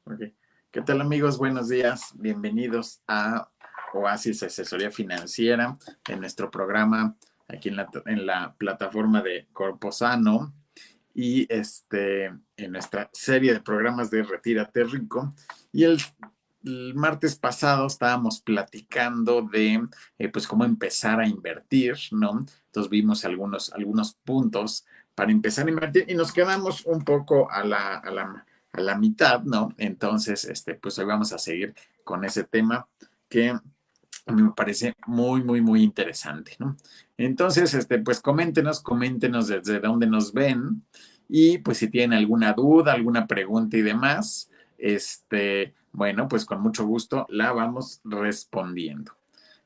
Ok. ¿Qué tal, amigos? Buenos días. Bienvenidos a Oasis Asesoría Financiera en nuestro programa aquí en la plataforma de Corpo Sano y en nuestra serie de programas de Retírate Rico. Y el martes pasado estábamos platicando de pues cómo empezar a invertir, ¿no? Entonces vimos algunos puntos para empezar a invertir y nos quedamos un poco a la mitad, ¿no? Entonces, pues hoy vamos a seguir con ese tema que me parece muy, muy, muy interesante, ¿no? Entonces, pues coméntenos desde dónde nos ven y pues si tienen alguna duda, alguna pregunta y demás, bueno, pues con mucho gusto la vamos respondiendo.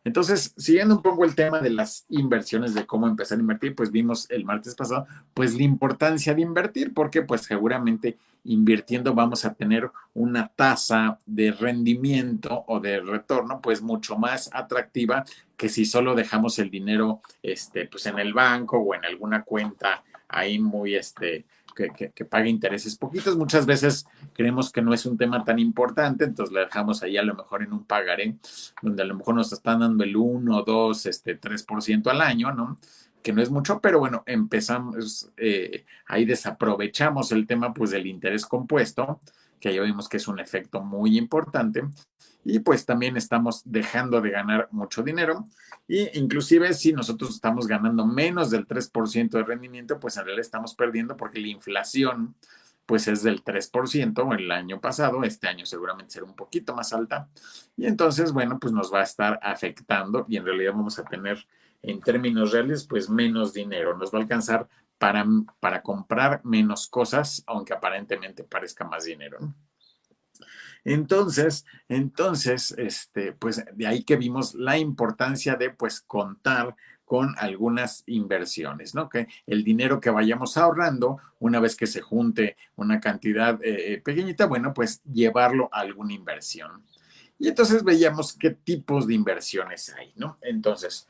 Entonces, siguiendo un poco el tema de las inversiones, de cómo empezar a invertir, pues vimos el martes pasado, pues la importancia de invertir, porque pues seguramente invirtiendo vamos a tener una tasa de rendimiento o de retorno pues mucho más atractiva que si solo dejamos el dinero pues en el banco o en alguna cuenta ahí muy que pague intereses poquitos. Muchas veces creemos que no es un tema tan importante, entonces la dejamos ahí a lo mejor en un pagaré donde a lo mejor nos están dando el 1, 2, 3% al año, ¿no? Que no es mucho, pero bueno, empezamos, ahí desaprovechamos el tema pues del interés compuesto, que ya vimos que es un efecto muy importante, y pues también estamos dejando de ganar mucho dinero, y inclusive si nosotros estamos ganando menos del 3% de rendimiento, pues en realidad estamos perdiendo porque la inflación pues es del 3% el año pasado, este año seguramente será un poquito más alta, y entonces, bueno, pues nos va a estar afectando y en realidad vamos a tener en términos reales, pues menos dinero, nos va a alcanzar para comprar menos cosas, aunque aparentemente parezca más dinero, ¿no? Entonces, pues de ahí que vimos la importancia de pues contar con algunas inversiones, ¿no? Que el dinero que vayamos ahorrando, una vez que se junte una cantidad pequeñita, bueno, pues llevarlo a alguna inversión. Y entonces veíamos qué tipos de inversiones hay, ¿no? Entonces,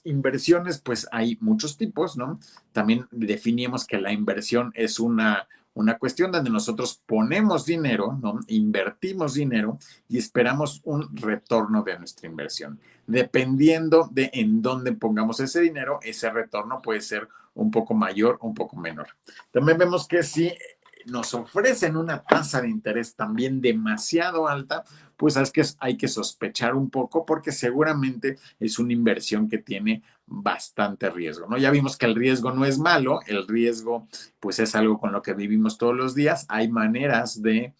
inversiones, pues hay muchos tipos, ¿no? También definimos que la inversión es una cuestión donde nosotros ponemos dinero, ¿no? Invertimos dinero y esperamos un retorno de nuestra inversión. Dependiendo de en dónde pongamos ese dinero, ese retorno puede ser un poco mayor o un poco menor. También vemos que si nos ofrecen una tasa de interés también demasiado alta, pues es que hay que sospechar un poco porque seguramente es una inversión que tiene bastante riesgo, ¿no? Ya vimos que el riesgo no es malo, el riesgo pues es algo con lo que vivimos todos los días, hay maneras de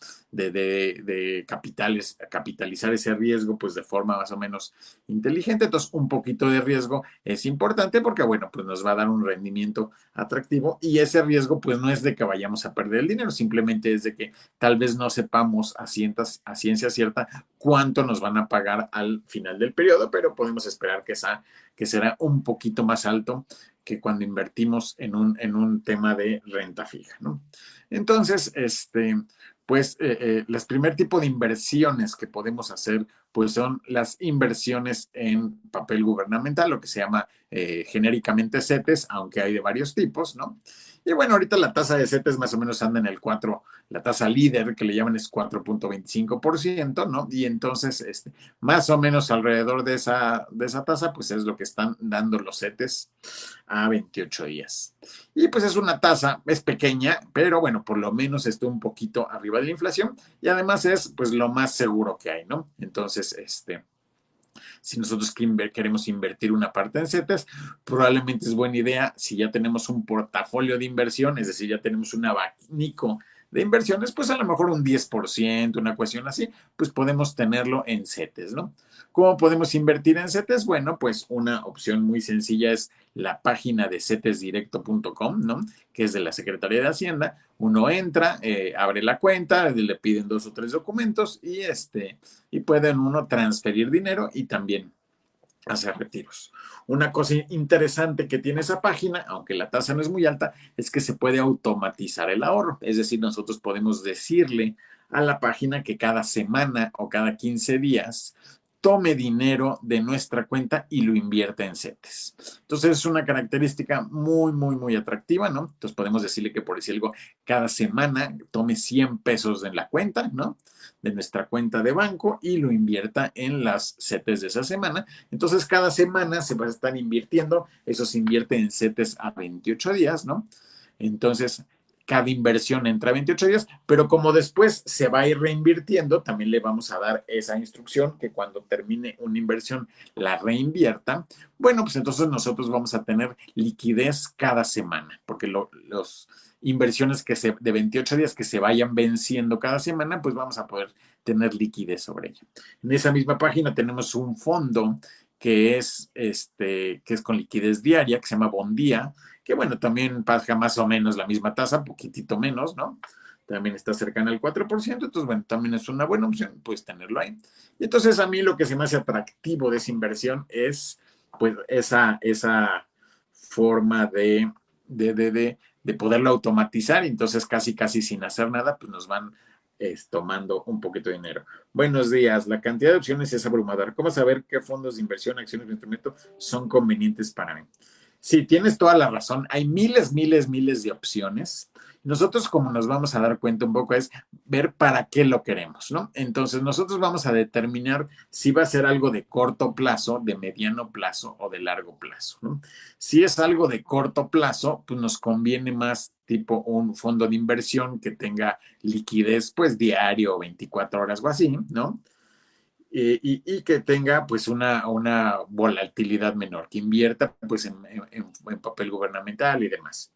capitalizar ese riesgo pues de forma más o menos inteligente, entonces un poquito de riesgo es importante porque bueno, pues nos va a dar un rendimiento atractivo y ese riesgo pues no es de que vayamos a perder el dinero, simplemente es de que tal vez no sepamos a ciencia cierta cuánto nos van a pagar al final del periodo, pero podemos esperar que será un poquito más alto que cuando invertimos en un tema de renta fija, ¿no? Entonces, pues los primer tipo de inversiones que podemos hacer pues son las inversiones en papel gubernamental, lo que se llama genéricamente CETES, aunque hay de varios tipos, ¿no? Y bueno, ahorita la tasa de CETES más o menos anda en el 4, la tasa líder que le llaman es 4.25%, ¿no? Y entonces, más o menos alrededor de esa tasa, pues es lo que están dando los CETES a 28 días. Y pues es una tasa, es pequeña, pero bueno, por lo menos está un poquito arriba de la inflación y además es pues lo más seguro que hay, ¿no? Entonces, si nosotros queremos invertir una parte en CETES, probablemente es buena idea si ya tenemos un portafolio de inversión, es decir, ya tenemos un abanico de inversiones, pues a lo mejor un 10%, una cuestión así, pues podemos tenerlo en CETES, ¿no? ¿Cómo podemos invertir en CETES? Bueno, pues una opción muy sencilla es la página de cetesdirecto.com, ¿no? Que es de la Secretaría de Hacienda. Uno entra, abre la cuenta, le piden 2 o 3 documentos y pueden uno transferir dinero y también hacer retiros. Una cosa interesante que tiene esa página, aunque la tasa no es muy alta, es que se puede automatizar el ahorro. Es decir, nosotros podemos decirle a la página que cada semana o cada 15 días tome dinero de nuestra cuenta y lo invierta en CETES. Entonces es una característica muy, muy, muy atractiva, ¿no? Entonces podemos decirle que por decir algo, cada semana tome 100 pesos en la cuenta, ¿no? De nuestra cuenta de banco y lo invierta en las CETES de esa semana. Entonces cada semana se va a estar invirtiendo, eso se invierte en CETES a 28 días, ¿no? Entonces cada inversión entra a 28 días, pero como después se va a ir reinvirtiendo, también le vamos a dar esa instrucción que cuando termine una inversión la reinvierta. Bueno, pues entonces nosotros vamos a tener liquidez cada semana, porque los inversiones de 28 días que se vayan venciendo cada semana, pues vamos a poder tener liquidez sobre ella. En esa misma página tenemos un fondo que es con liquidez diaria, que se llama Bondía, que bueno, también paga más o menos la misma tasa, poquitito menos, ¿no? También está cercana al 4%, entonces bueno, también es una buena opción, puedes tenerlo ahí. Y entonces a mí lo que se me hace atractivo de esa inversión es pues esa forma de poderlo automatizar, entonces casi sin hacer nada, pues nos van tomando un poquito de dinero. Buenos días, la cantidad de opciones es abrumadora. ¿Cómo saber qué fondos de inversión, acciones de instrumento son convenientes para mí? Sí, tienes toda la razón. Hay miles de opciones. Nosotros, como nos vamos a dar cuenta un poco, es ver para qué lo queremos, ¿no? Entonces, nosotros vamos a determinar si va a ser algo de corto plazo, de mediano plazo o de largo plazo, ¿no? Si es algo de corto plazo, pues nos conviene más tipo un fondo de inversión que tenga liquidez, pues diario, 24 horas o así, ¿no? Y que tenga pues una volatilidad menor, que invierta pues en papel gubernamental y demás.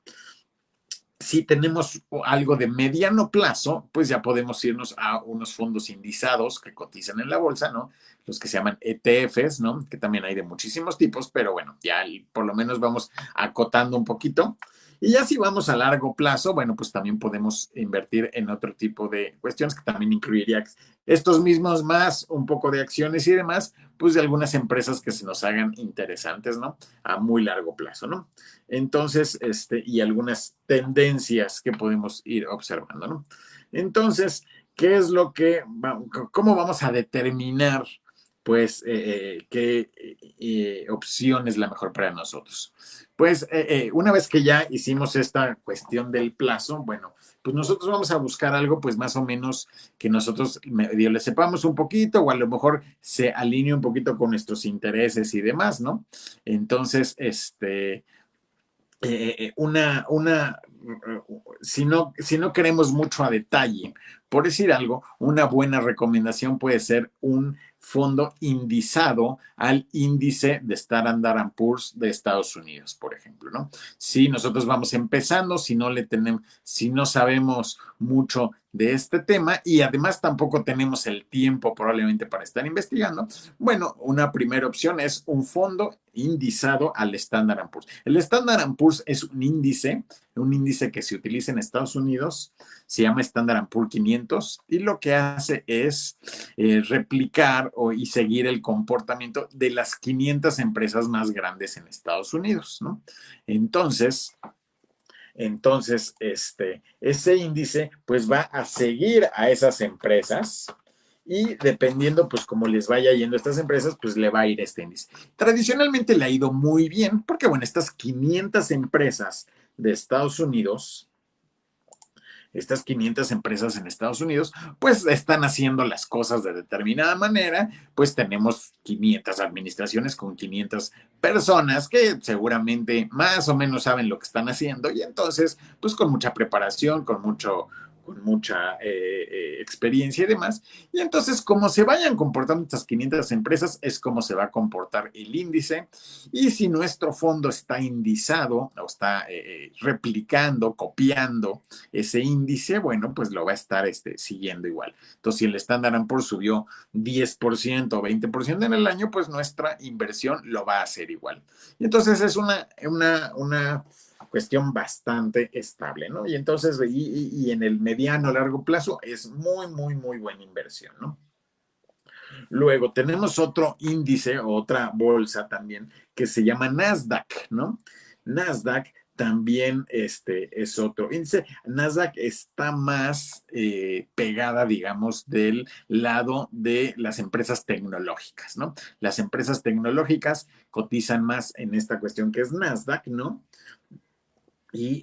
Si tenemos algo de mediano plazo, pues ya podemos irnos a unos fondos indizados que cotizan en la bolsa, ¿no? Los que se llaman ETFs, ¿no? Que también hay de muchísimos tipos, pero bueno, ya por lo menos vamos acotando un poquito. Y ya si vamos a largo plazo, bueno, pues también podemos invertir en otro tipo de cuestiones que también incluiría estos mismos más un poco de acciones y demás, pues de algunas empresas que se nos hagan interesantes, ¿no? A muy largo plazo, ¿no? Entonces, y algunas tendencias que podemos ir observando, ¿no? Entonces, ¿qué es lo que, cómo vamos a determinar, pues, qué opción es la mejor para nosotros? Pues, una vez que ya hicimos esta cuestión del plazo, bueno, pues nosotros vamos a buscar algo, pues, más o menos que nosotros medio le sepamos un poquito o a lo mejor se alinee un poquito con nuestros intereses y demás, ¿no? Entonces, si no queremos mucho a detalle, por decir algo, una buena recomendación puede ser un fondo indizado al índice de Standard & Poor's de Estados Unidos, por ejemplo, ¿no? Si nosotros vamos empezando, si no sabemos mucho de este tema y además tampoco tenemos el tiempo probablemente para estar investigando, bueno, una primera opción es un fondo indizado al Standard & Poor's. El Standard & Poor's es un índice que se utiliza en Estados Unidos, se llama Standard & Poor's 500 y lo que hace es replicar y seguir el comportamiento de las 500 empresas más grandes en Estados Unidos, ¿no? Entonces, ese índice pues va a seguir a esas empresas y dependiendo pues cómo les vaya yendo a estas empresas, pues le va a ir este índice. Tradicionalmente le ha ido muy bien porque bueno, estas 500 empresas de Estados Unidos, estas 500 empresas en Estados Unidos, pues están haciendo las cosas de determinada manera, pues tenemos 500 administraciones con 500 personas que seguramente más o menos saben lo que están haciendo y entonces, pues con mucha preparación, con mucha experiencia y demás. Y entonces, como se vayan comportando estas 500 empresas, es como se va a comportar el índice. Y si nuestro fondo está indizado o está replicando, copiando ese índice, bueno, pues lo va a estar siguiendo igual. Entonces, si el Standard & Poor's subió 10% o 20% en el año, pues nuestra inversión lo va a hacer igual. Y entonces es una cuestión bastante estable, ¿no? Y entonces, y en el mediano, largo plazo, es muy buena inversión, ¿no? Luego tenemos otro índice, otra bolsa también, que se llama Nasdaq, ¿no? Nasdaq también es otro índice. Nasdaq está más pegada, digamos, del lado de las empresas tecnológicas, ¿no? Las empresas tecnológicas cotizan más en esta cuestión que es Nasdaq, ¿no? Y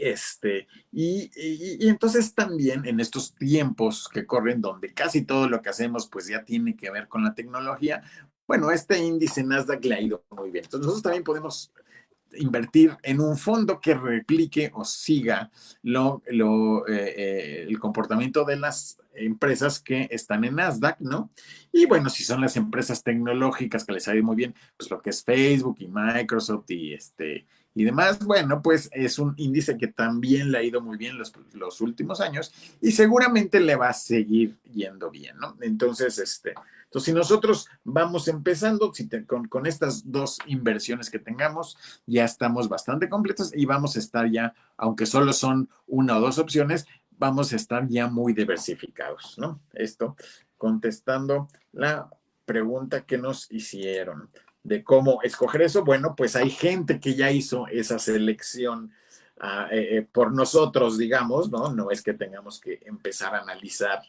entonces también en estos tiempos que corren, donde casi todo lo que hacemos pues ya tiene que ver con la tecnología, bueno, este índice Nasdaq le ha ido muy bien. Entonces nosotros también podemos invertir en un fondo que replique o siga el comportamiento de las empresas que están en Nasdaq, ¿no? Y bueno, si son las empresas tecnológicas que les ha ido muy bien, pues lo que es Facebook y Microsoft y demás, bueno, pues es un índice que también le ha ido muy bien los últimos años y seguramente le va a seguir yendo bien, ¿no? Entonces, si nosotros vamos empezando con estas dos inversiones que tengamos, ya estamos bastante completos y vamos a estar ya, aunque solo son una o dos opciones, vamos a estar ya muy diversificados, ¿no? Esto contestando la pregunta que nos hicieron de cómo escoger eso. Bueno, pues hay gente que ya hizo esa selección por nosotros, digamos, ¿no? No es que tengamos que empezar a analizar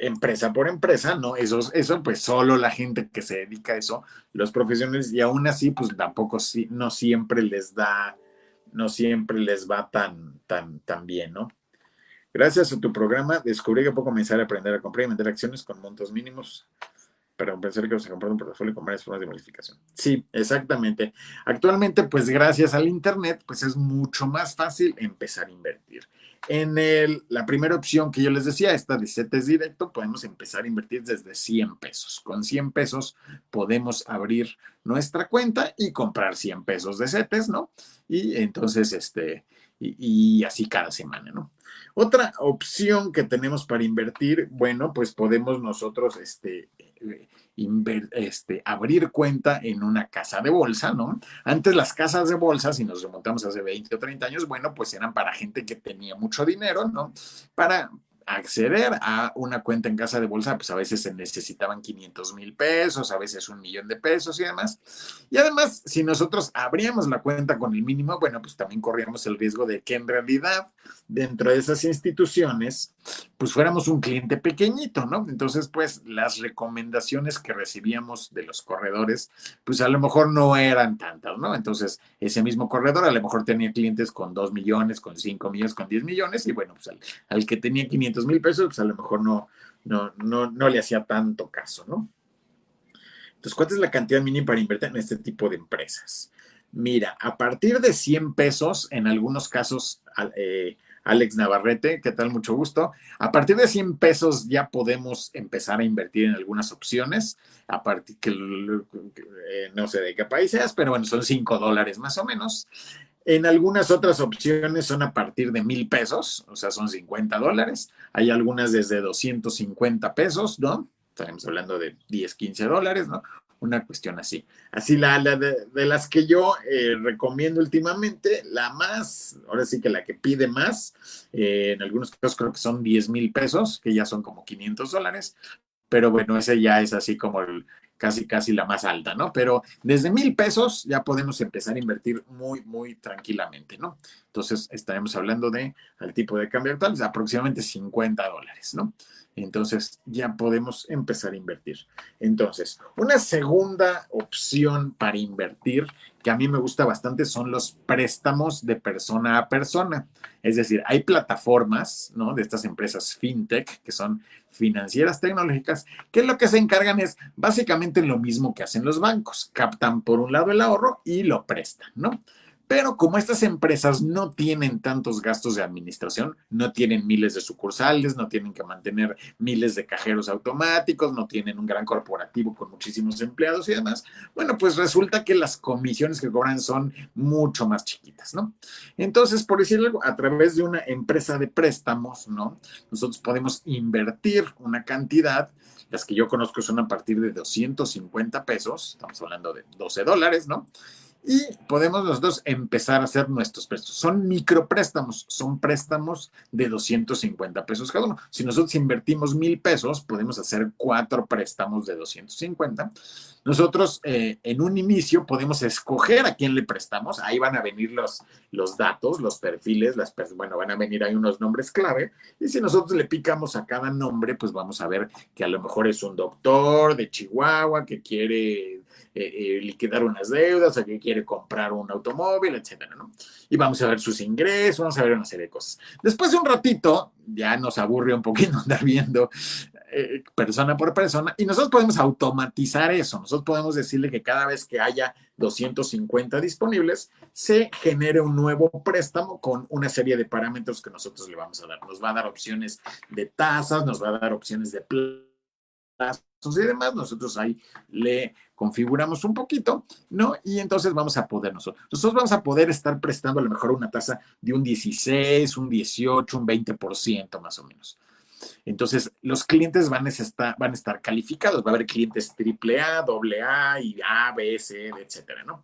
empresa por empresa, ¿no? Eso pues solo la gente que se dedica a eso, los profesionales, y aún así, pues tampoco, no siempre les da, no siempre les va tan bien, ¿no? Gracias a tu programa, descubrí que puedo comenzar a aprender a comprar y vender acciones con montos mínimos para pensar que vas a comprar un portafolio con varias formas de modificación. Sí, exactamente. Actualmente, pues gracias al Internet, pues es mucho más fácil empezar a invertir. La primera opción que yo les decía, esta de CETES directo, podemos empezar a invertir desde 100 pesos. Con 100 pesos podemos abrir nuestra cuenta y comprar 100 pesos de CETES, ¿no? Y entonces, y así cada semana, ¿no? Otra opción que tenemos para invertir, bueno, pues podemos nosotros, abrir cuenta en una casa de bolsa, ¿no? Antes las casas de bolsa, si nos remontamos hace 20 o 30 años, bueno, pues eran para gente que tenía mucho dinero, ¿no? Para acceder a una cuenta en casa de bolsa, pues a veces se necesitaban 500,000 pesos, a veces 1 millón de pesos y demás. Y además, si nosotros abríamos la cuenta con el mínimo, bueno, pues también corríamos el riesgo de que en realidad dentro de esas instituciones, pues fuéramos un cliente pequeñito, ¿no? Entonces, pues las recomendaciones que recibíamos de los corredores, pues a lo mejor no eran tantas, ¿no? Entonces, ese mismo corredor a lo mejor tenía clientes con 2 millones, con 5 millones, con 10 millones, y bueno, pues al que tenía 500,000 pesos, pues a lo mejor no le hacía tanto caso, ¿no? Entonces, ¿cuánta es la cantidad mínima para invertir en este tipo de empresas? Mira, a partir de 100 pesos, en algunos casos, Alex Navarrete, ¿qué tal? Mucho gusto. A partir de 100 pesos ya podemos empezar a invertir en algunas opciones, a partir que no sé de qué país seas, pero bueno, son $5 más o menos. En algunas otras opciones son a partir de 1,000 pesos, o sea, son $50. Hay algunas desde 250 pesos, ¿no? Estaremos hablando de 10, $15, ¿no? Una cuestión así. Así de las que yo recomiendo últimamente, la más, ahora sí que la que pide más, en algunos casos creo que son 10,000 pesos, que ya son como $500, pero bueno, ese ya es así como casi la más alta, ¿no? Pero desde 1,000 pesos ya podemos empezar a invertir muy tranquilamente, ¿no? Entonces estaremos hablando al tipo de cambio actual, aproximadamente $50, ¿no? Entonces ya podemos empezar a invertir. Entonces, una segunda opción para invertir que a mí me gusta bastante son los préstamos de persona a persona. Es decir, hay plataformas, ¿no? De estas empresas fintech que son financieras tecnológicas, que lo que se encargan es básicamente lo mismo que hacen los bancos. Captan por un lado el ahorro y lo prestan, ¿no? Pero como estas empresas no tienen tantos gastos de administración, no tienen miles de sucursales, no tienen que mantener miles de cajeros automáticos, no tienen un gran corporativo con muchísimos empleados y demás, bueno, pues resulta que las comisiones que cobran son mucho más chiquitas, ¿no? Entonces, por decirlo algo, a través de una empresa de préstamos, ¿no? Nosotros podemos invertir una cantidad, las que yo conozco son a partir de 250 pesos, estamos hablando de $12, ¿no? y podemos nosotros empezar a hacer nuestros préstamos. Son micropréstamos, son préstamos de 250 pesos cada uno. Si nosotros invertimos 1,000 pesos, podemos hacer 4 préstamos de 250. Nosotros en un inicio podemos escoger a quién le prestamos. Ahí van a venir los datos, los perfiles, bueno, van a venir ahí unos nombres clave. Y si nosotros le picamos a cada nombre, pues vamos a ver que a lo mejor es un doctor de Chihuahua que quiere liquidar unas deudas, o que quiere comprar un automóvil, etcétera, ¿no? Y vamos a ver sus ingresos, vamos a ver una serie de cosas. Después de un ratito, ya nos aburre un poquito andar viendo persona por persona, y nosotros podemos automatizar eso. Nosotros podemos decirle que cada vez que haya 250 disponibles, se genere un nuevo préstamo con una serie de parámetros que nosotros le vamos a dar. Nos va a dar opciones de tasas, nos va a dar opciones de plazos y demás. Nosotros ahí le configuramos un poquito, ¿no? Y entonces vamos a poder nosotros vamos a poder estar prestando a lo mejor una tasa de un 16, un 18, un 20% más o menos. Entonces, los clientes van a estar calificados. Va a haber clientes AAA, AA y A, B, C, etcétera, ¿no?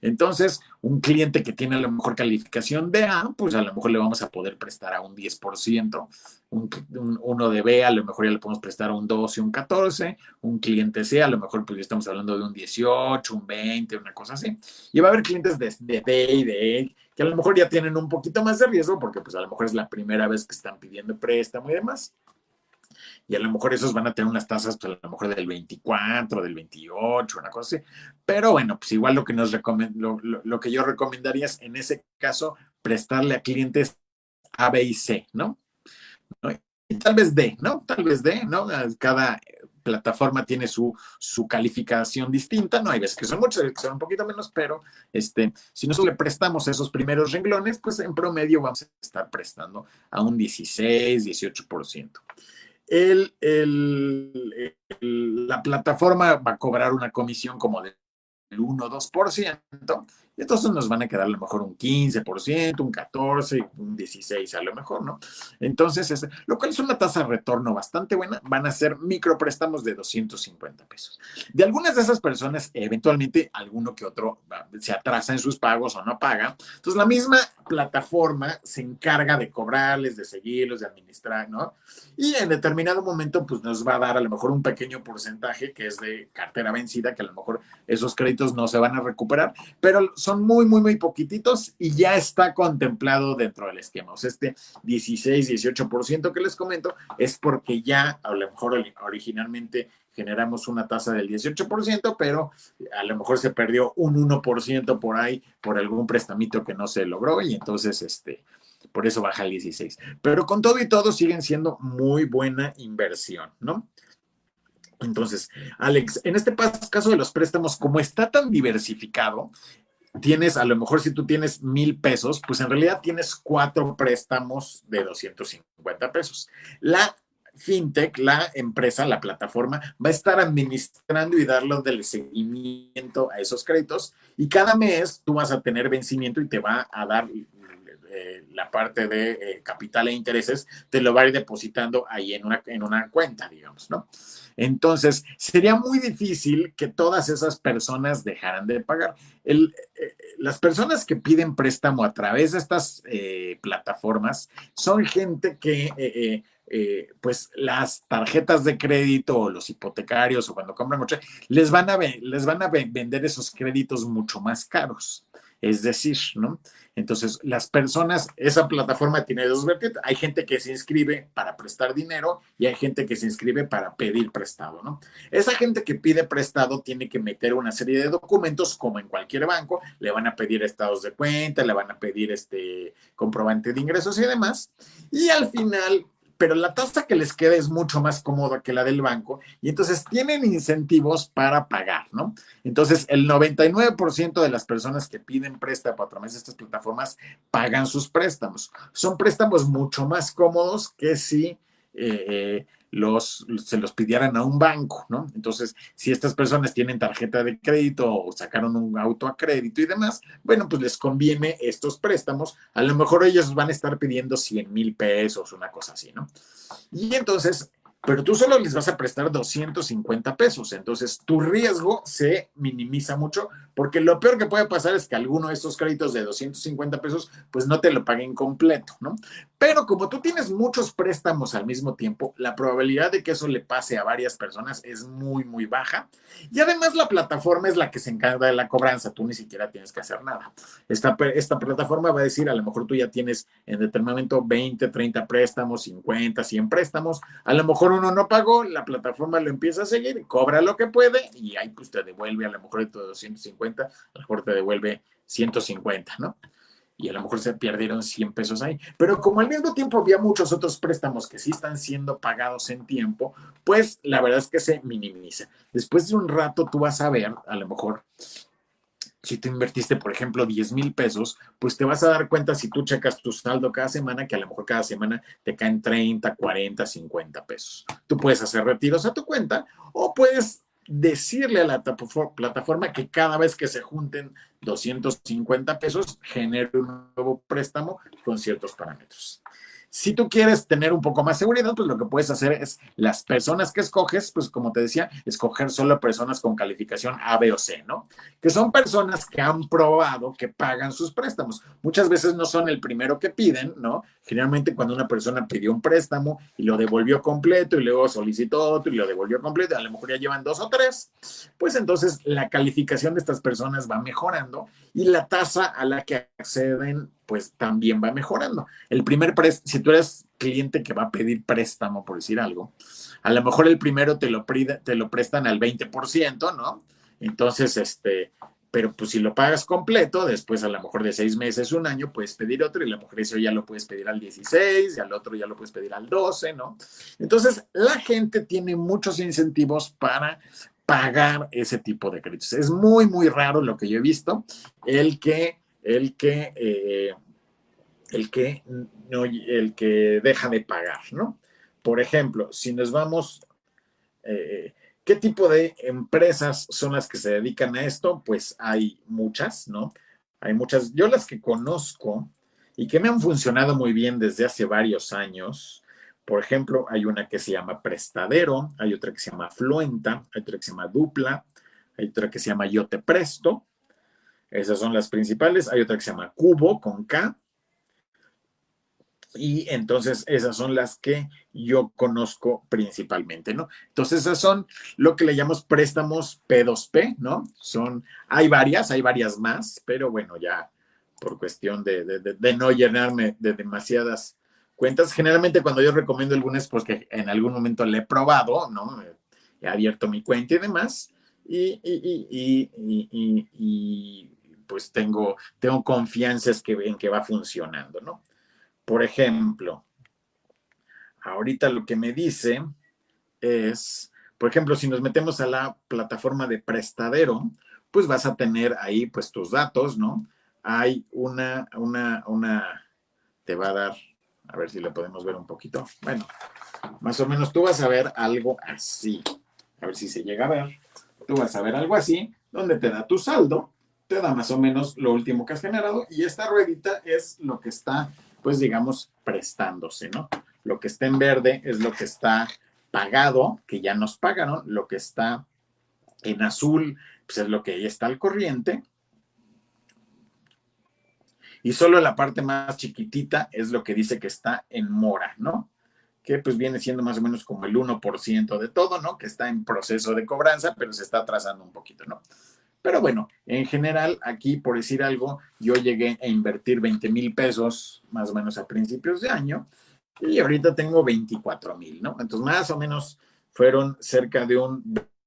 Entonces, un cliente que tiene a lo mejor calificación de A, pues a lo mejor le vamos a poder prestar a un 10%. Uno de B, a lo mejor ya le podemos prestar a un 12, un 14. Un cliente C, a lo mejor pues ya estamos hablando de un 18, un 20, una cosa así. Y va a haber clientes de D y de E que a lo mejor ya tienen un poquito más de riesgo porque pues a lo mejor es la primera vez que están pidiendo préstamo y demás. Y a lo mejor esos van a tener unas tasas, pues a lo mejor del 24, del 28, una cosa así. Pero bueno, pues igual lo que yo recomendaría es, en ese caso, prestarle a clientes A, B y C, ¿no? Y tal vez D, ¿no? Tal vez D, ¿no? Cada plataforma tiene su calificación distinta, ¿no? Hay veces que son muchas, hay veces que son un poquito menos, pero si nosotros le prestamos esos primeros renglones, pues en promedio vamos a estar prestando a un 16, 18%. La plataforma va a cobrar una comisión como del 1 o 2%, y entonces nos van a quedar a lo mejor un 15%, un 14%, un 16% a lo mejor, ¿no? Entonces, lo cual es una tasa de retorno bastante buena. Van a ser micropréstamos de 250 pesos. De algunas de esas personas, eventualmente, alguno que otro se atrasa en sus pagos o no paga. Entonces, la misma plataforma se encarga de cobrarles, de seguirlos, de administrar, ¿no? Y en determinado momento, pues nos va a dar a lo mejor un pequeño porcentaje que es de cartera vencida, que a lo mejor esos créditos no se van a recuperar, pero son muy, muy, muy poquititos y ya está contemplado dentro del esquema. O sea, 16, 18% que les comento es porque ya a lo mejor originalmente generamos una tasa del 18%, pero a lo mejor se perdió un 1% por ahí por algún prestamito que no se logró, y entonces por eso baja el 16. Pero con todo y todo siguen siendo muy buena inversión, ¿no? Entonces, Alex, en este caso de los préstamos, como está tan diversificado, tienes, a lo mejor si tú tienes 1,000 pesos, pues en realidad tienes 4 préstamos de 250 pesos. La fintech, la empresa, la plataforma, va a estar administrando y darle del seguimiento a esos créditos, y cada mes tú vas a tener vencimiento y te va a dar la parte de capital e intereses, te lo va a ir depositando ahí en una cuenta, digamos, ¿no? Entonces, sería muy difícil que todas esas personas dejaran de pagar. Las personas que piden préstamo a través de estas plataformas son gente que pues las tarjetas de crédito o los hipotecarios o cuando compran coche, les van a vender esos créditos mucho más caros. Es decir, ¿no? Entonces, las personas, esa plataforma tiene dos vertientes. Hay gente que se inscribe para prestar dinero y hay gente que se inscribe para pedir prestado, ¿no? Esa gente que pide prestado tiene que meter una serie de documentos, como en cualquier banco. Le van a pedir estados de cuenta, le van a pedir comprobante de ingresos y demás. Y al final, pero la tasa que les queda es mucho más cómoda que la del banco, y entonces tienen incentivos para pagar, ¿no? Entonces, el 99% de las personas que piden préstamo a través de estas plataformas pagan sus préstamos. Son préstamos mucho más cómodos que si se los pidieran a un banco, ¿no? Entonces, si estas personas tienen tarjeta de crédito o sacaron un auto a crédito y demás, bueno, pues les conviene estos préstamos. A lo mejor ellos van a estar pidiendo 100,000 pesos, una cosa así, ¿no? Y entonces, pero tú solo les vas a prestar 250 pesos. Entonces, tu riesgo se minimiza mucho porque lo peor que puede pasar es que alguno de estos créditos de 250 pesos, pues no te lo paguen completo, ¿no? Pero como tú tienes muchos préstamos al mismo tiempo, la probabilidad de que eso le pase a varias personas es muy, muy baja. Y además la plataforma es la que se encarga de la cobranza, tú ni siquiera tienes que hacer nada. Esta plataforma va a decir, a lo mejor tú ya tienes en determinado momento 20, 30 préstamos, 50, 100 préstamos, a lo mejor uno no pagó, la plataforma lo empieza a seguir, cobra lo que puede y ahí pues te devuelve a lo mejor de 250, a lo mejor te devuelve 150, ¿no? Y a lo mejor se perdieron 100 pesos ahí. Pero como al mismo tiempo había muchos otros préstamos que sí están siendo pagados en tiempo, pues la verdad es que se minimiza. Después de un rato tú vas a ver, a lo mejor, si tú invertiste, por ejemplo, 10,000 pesos, pues te vas a dar cuenta si tú checas tu saldo cada semana, que a lo mejor cada semana te caen 30, 40, 50 pesos. Tú puedes hacer retiros a tu cuenta o puedes decirle a la plataforma que cada vez que se junten 250 pesos, genere un nuevo préstamo con ciertos parámetros. Si tú quieres tener un poco más seguridad, pues lo que puedes hacer es las personas que escoges, pues como te decía, escoger solo personas con calificación A, B o C, ¿no? Que son personas que han probado que pagan sus préstamos. Muchas veces no son el primero que piden, ¿no? Generalmente cuando una persona pidió un préstamo y lo devolvió completo y luego solicitó otro y lo devolvió completo, a lo mejor ya llevan 2 o 3, pues entonces la calificación de estas personas va mejorando y la tasa a la que acceden, pues también va mejorando. El primer préstamo, si tú eres cliente que va a pedir préstamo, por decir algo, a lo mejor el primero te lo prestan al 20%, ¿no? Entonces, pero pues si lo pagas completo, después a lo mejor de 6 meses, un año, puedes pedir otro y a lo mejor eso ya lo puedes pedir al 16 y al otro ya lo puedes pedir al 12, ¿no? Entonces, la gente tiene muchos incentivos para pagar ese tipo de créditos. Es muy, muy raro lo que yo he visto, el que, el que, eh, el que deja de pagar, ¿no? Por ejemplo, si nos vamos ¿qué tipo de empresas son las que se dedican a esto? Pues hay muchas, ¿no? Hay muchas. Yo las que conozco y que me han funcionado muy bien desde hace varios años. Por ejemplo, hay una que se llama Prestadero, hay otra que se llama Fluenta, hay otra que se llama Dupla, hay otra que se llama Yo Te Presto. Esas son las principales. Hay otra que se llama Cubo con K. Y entonces esas son las que yo conozco principalmente, ¿no? Entonces esas son lo que le llamamos préstamos P2P, ¿no? Hay varias más, pero bueno, ya por cuestión de no llenarme de demasiadas cuentas. Generalmente cuando yo recomiendo algunas, pues que en algún momento le he probado, ¿no? He abierto mi cuenta y demás, y pues tengo confianza en que va funcionando, ¿no? Por ejemplo, ahorita lo que me dice es, por ejemplo, si nos metemos a la plataforma de Prestadero, pues vas a tener ahí pues tus datos, ¿no? Hay te va a dar, a ver si le podemos ver un poquito. Bueno, más o menos tú vas a ver algo así. A ver si se llega a ver. Tú vas a ver algo así, donde te da tu saldo, te da más o menos lo último que has generado y esta ruedita es lo que está, pues digamos, prestándose, ¿no? Lo que está en verde es lo que está pagado, que ya nos pagaron, lo que está en azul, pues es lo que ya está al corriente, y solo la parte más chiquitita es lo que dice que está en mora, ¿no? Que pues viene siendo más o menos como el 1% de todo, ¿no? Que está en proceso de cobranza, pero se está atrasando un poquito, ¿no? Pero bueno, en general, aquí, por decir algo, yo llegué a invertir 20,000 pesos más o menos a principios de año y ahorita tengo 24,000, ¿no? Entonces, más o menos fueron cerca de un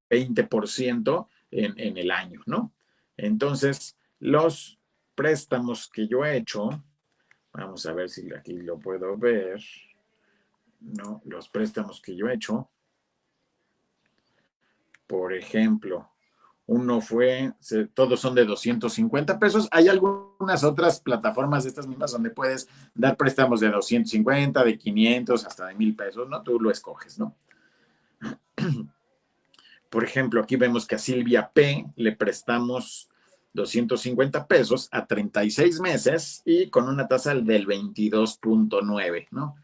20% en el año, ¿no? Entonces, los préstamos que yo he hecho, vamos a ver si aquí lo puedo ver, ¿no? Los préstamos que yo he hecho, por ejemplo, uno todos son de 250 pesos. Hay algunas otras plataformas de estas mismas donde puedes dar préstamos de 250, de 500, hasta de 1,000 pesos, ¿no? Tú lo escoges, ¿no? Por ejemplo, aquí vemos que a Silvia P le prestamos 250 pesos a 36 meses y con una tasa del 22,9, ¿no?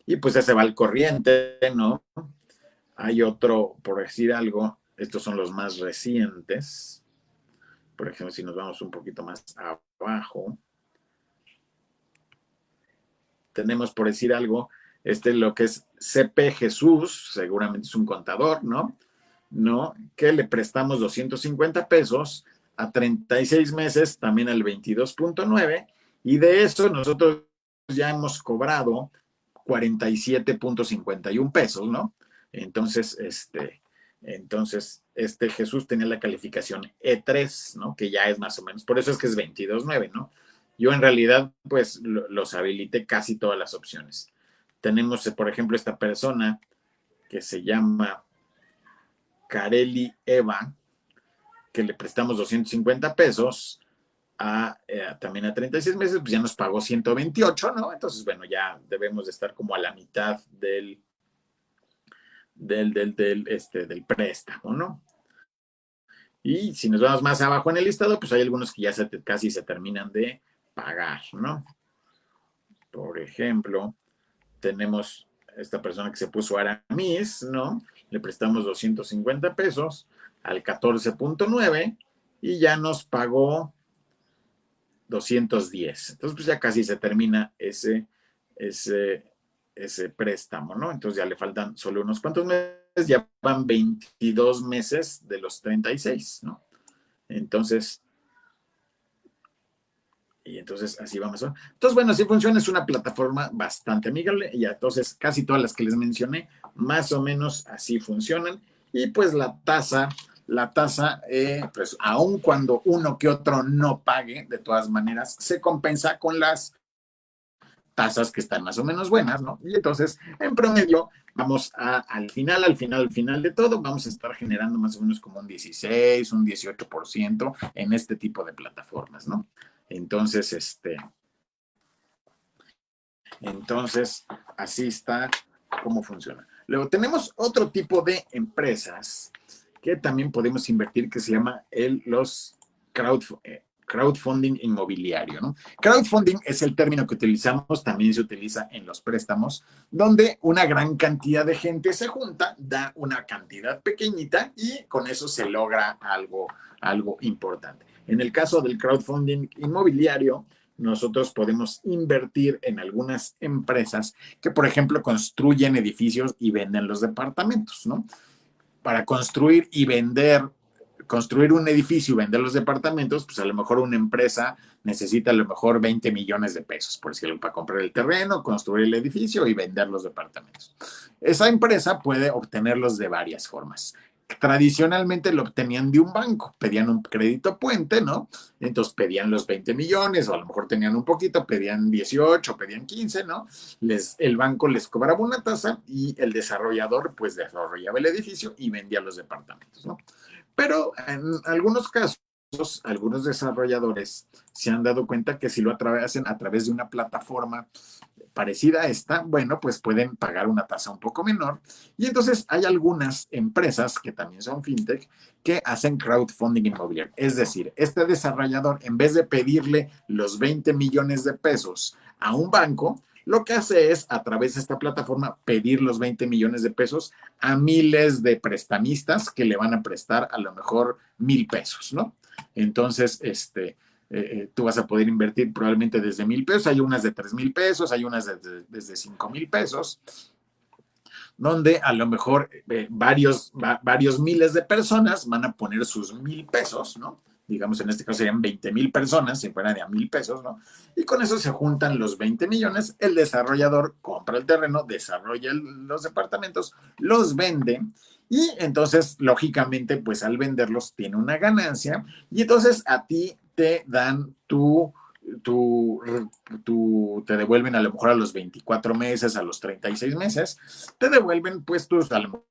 Y pues ese va al corriente, ¿no? Hay otro, por decir algo, estos son los más recientes. Por ejemplo, si nos vamos un poquito más abajo, tenemos, por decir algo, lo que es CP Jesús, seguramente es un contador, ¿no? ¿No? Que le prestamos 250 pesos a 36 meses, también al 22.9, y de eso nosotros ya hemos cobrado 47.51 pesos, ¿no? Entonces, Jesús tenía la calificación E3, ¿no? Que ya es más o menos, por eso es que es 22.9, ¿no? Yo en realidad, pues, los habilité casi todas las opciones. Tenemos, por ejemplo, esta persona que se llama Carelli Eva, que le prestamos 250 pesos también a 36 meses, pues ya nos pagó 128, ¿no? Entonces, bueno, ya debemos de estar como a la mitad del préstamo, ¿no? Y si nos vamos más abajo en el listado, pues hay algunos que ya casi se terminan de pagar, ¿no? Por ejemplo, tenemos esta persona que se puso Aramis, ¿no? Le prestamos 250 pesos al 14.9 y ya nos pagó 210. Entonces, pues ya casi se termina ese, ese préstamo, ¿no? Entonces ya le faltan solo unos cuantos meses, ya van 22 meses de los 36, ¿no? Entonces, así vamos. Entonces, bueno, así funciona, es una plataforma bastante amigable y entonces casi todas las que les mencioné, más o menos así funcionan. Y pues pues aun cuando uno que otro no pague, de todas maneras, se compensa con las tasas que están más o menos buenas, ¿no? Y entonces, en promedio, vamos al final de todo, vamos a estar generando más o menos como un 16, un 18% en este tipo de plataformas, ¿no? Entonces, así está cómo funciona. Luego tenemos otro tipo de empresas que también podemos invertir que se llama los crowdfunding inmobiliario, ¿no? Crowdfunding es el término que utilizamos, también se utiliza en los préstamos, donde una gran cantidad de gente se junta, da una cantidad pequeñita y con eso se logra algo importante. En el caso del crowdfunding inmobiliario, nosotros podemos invertir en algunas empresas que, por ejemplo, construyen edificios y venden los departamentos, ¿no? Para construir un edificio y vender los departamentos, pues a lo mejor una empresa necesita a lo mejor 20 millones de pesos, por decirlo, para comprar el terreno, construir el edificio y vender los departamentos. Esa empresa puede obtenerlos de varias formas. Tradicionalmente lo obtenían de un banco, pedían un crédito puente, ¿no? Entonces pedían los 20 millones, o a lo mejor tenían un poquito, pedían 18, pedían 15, ¿no? El banco les cobraba una tasa y el desarrollador pues desarrollaba el edificio y vendía los departamentos, ¿no? Pero en algunos casos, algunos desarrolladores se han dado cuenta que si lo hacen a través de una plataforma parecida a esta, bueno, pues pueden pagar una tasa un poco menor. Y entonces hay algunas empresas que también son fintech que hacen crowdfunding inmobiliario. Es decir, este desarrollador, en vez de pedirle los 20 millones de pesos a un banco, lo que hace es, a través de esta plataforma, pedir los 20 millones de pesos a miles de prestamistas que le van a prestar a lo mejor 1,000 pesos, ¿no? Entonces, tú vas a poder invertir probablemente desde 1,000 pesos, hay unas de 3,000 pesos, hay unas desde 5,000 pesos, donde a lo mejor varios miles de personas van a poner sus 1,000 pesos, ¿no? Digamos, en este caso serían 20,000 personas, si fuera de a 1,000 pesos, ¿no? Y con eso se juntan los 20 millones, el desarrollador compra el terreno, desarrolla los departamentos, los vende y entonces, lógicamente, pues al venderlos tiene una ganancia y entonces a ti te dan tu, te devuelven a lo mejor a los 24 meses, a los 36 meses, te devuelven pues a lo mejor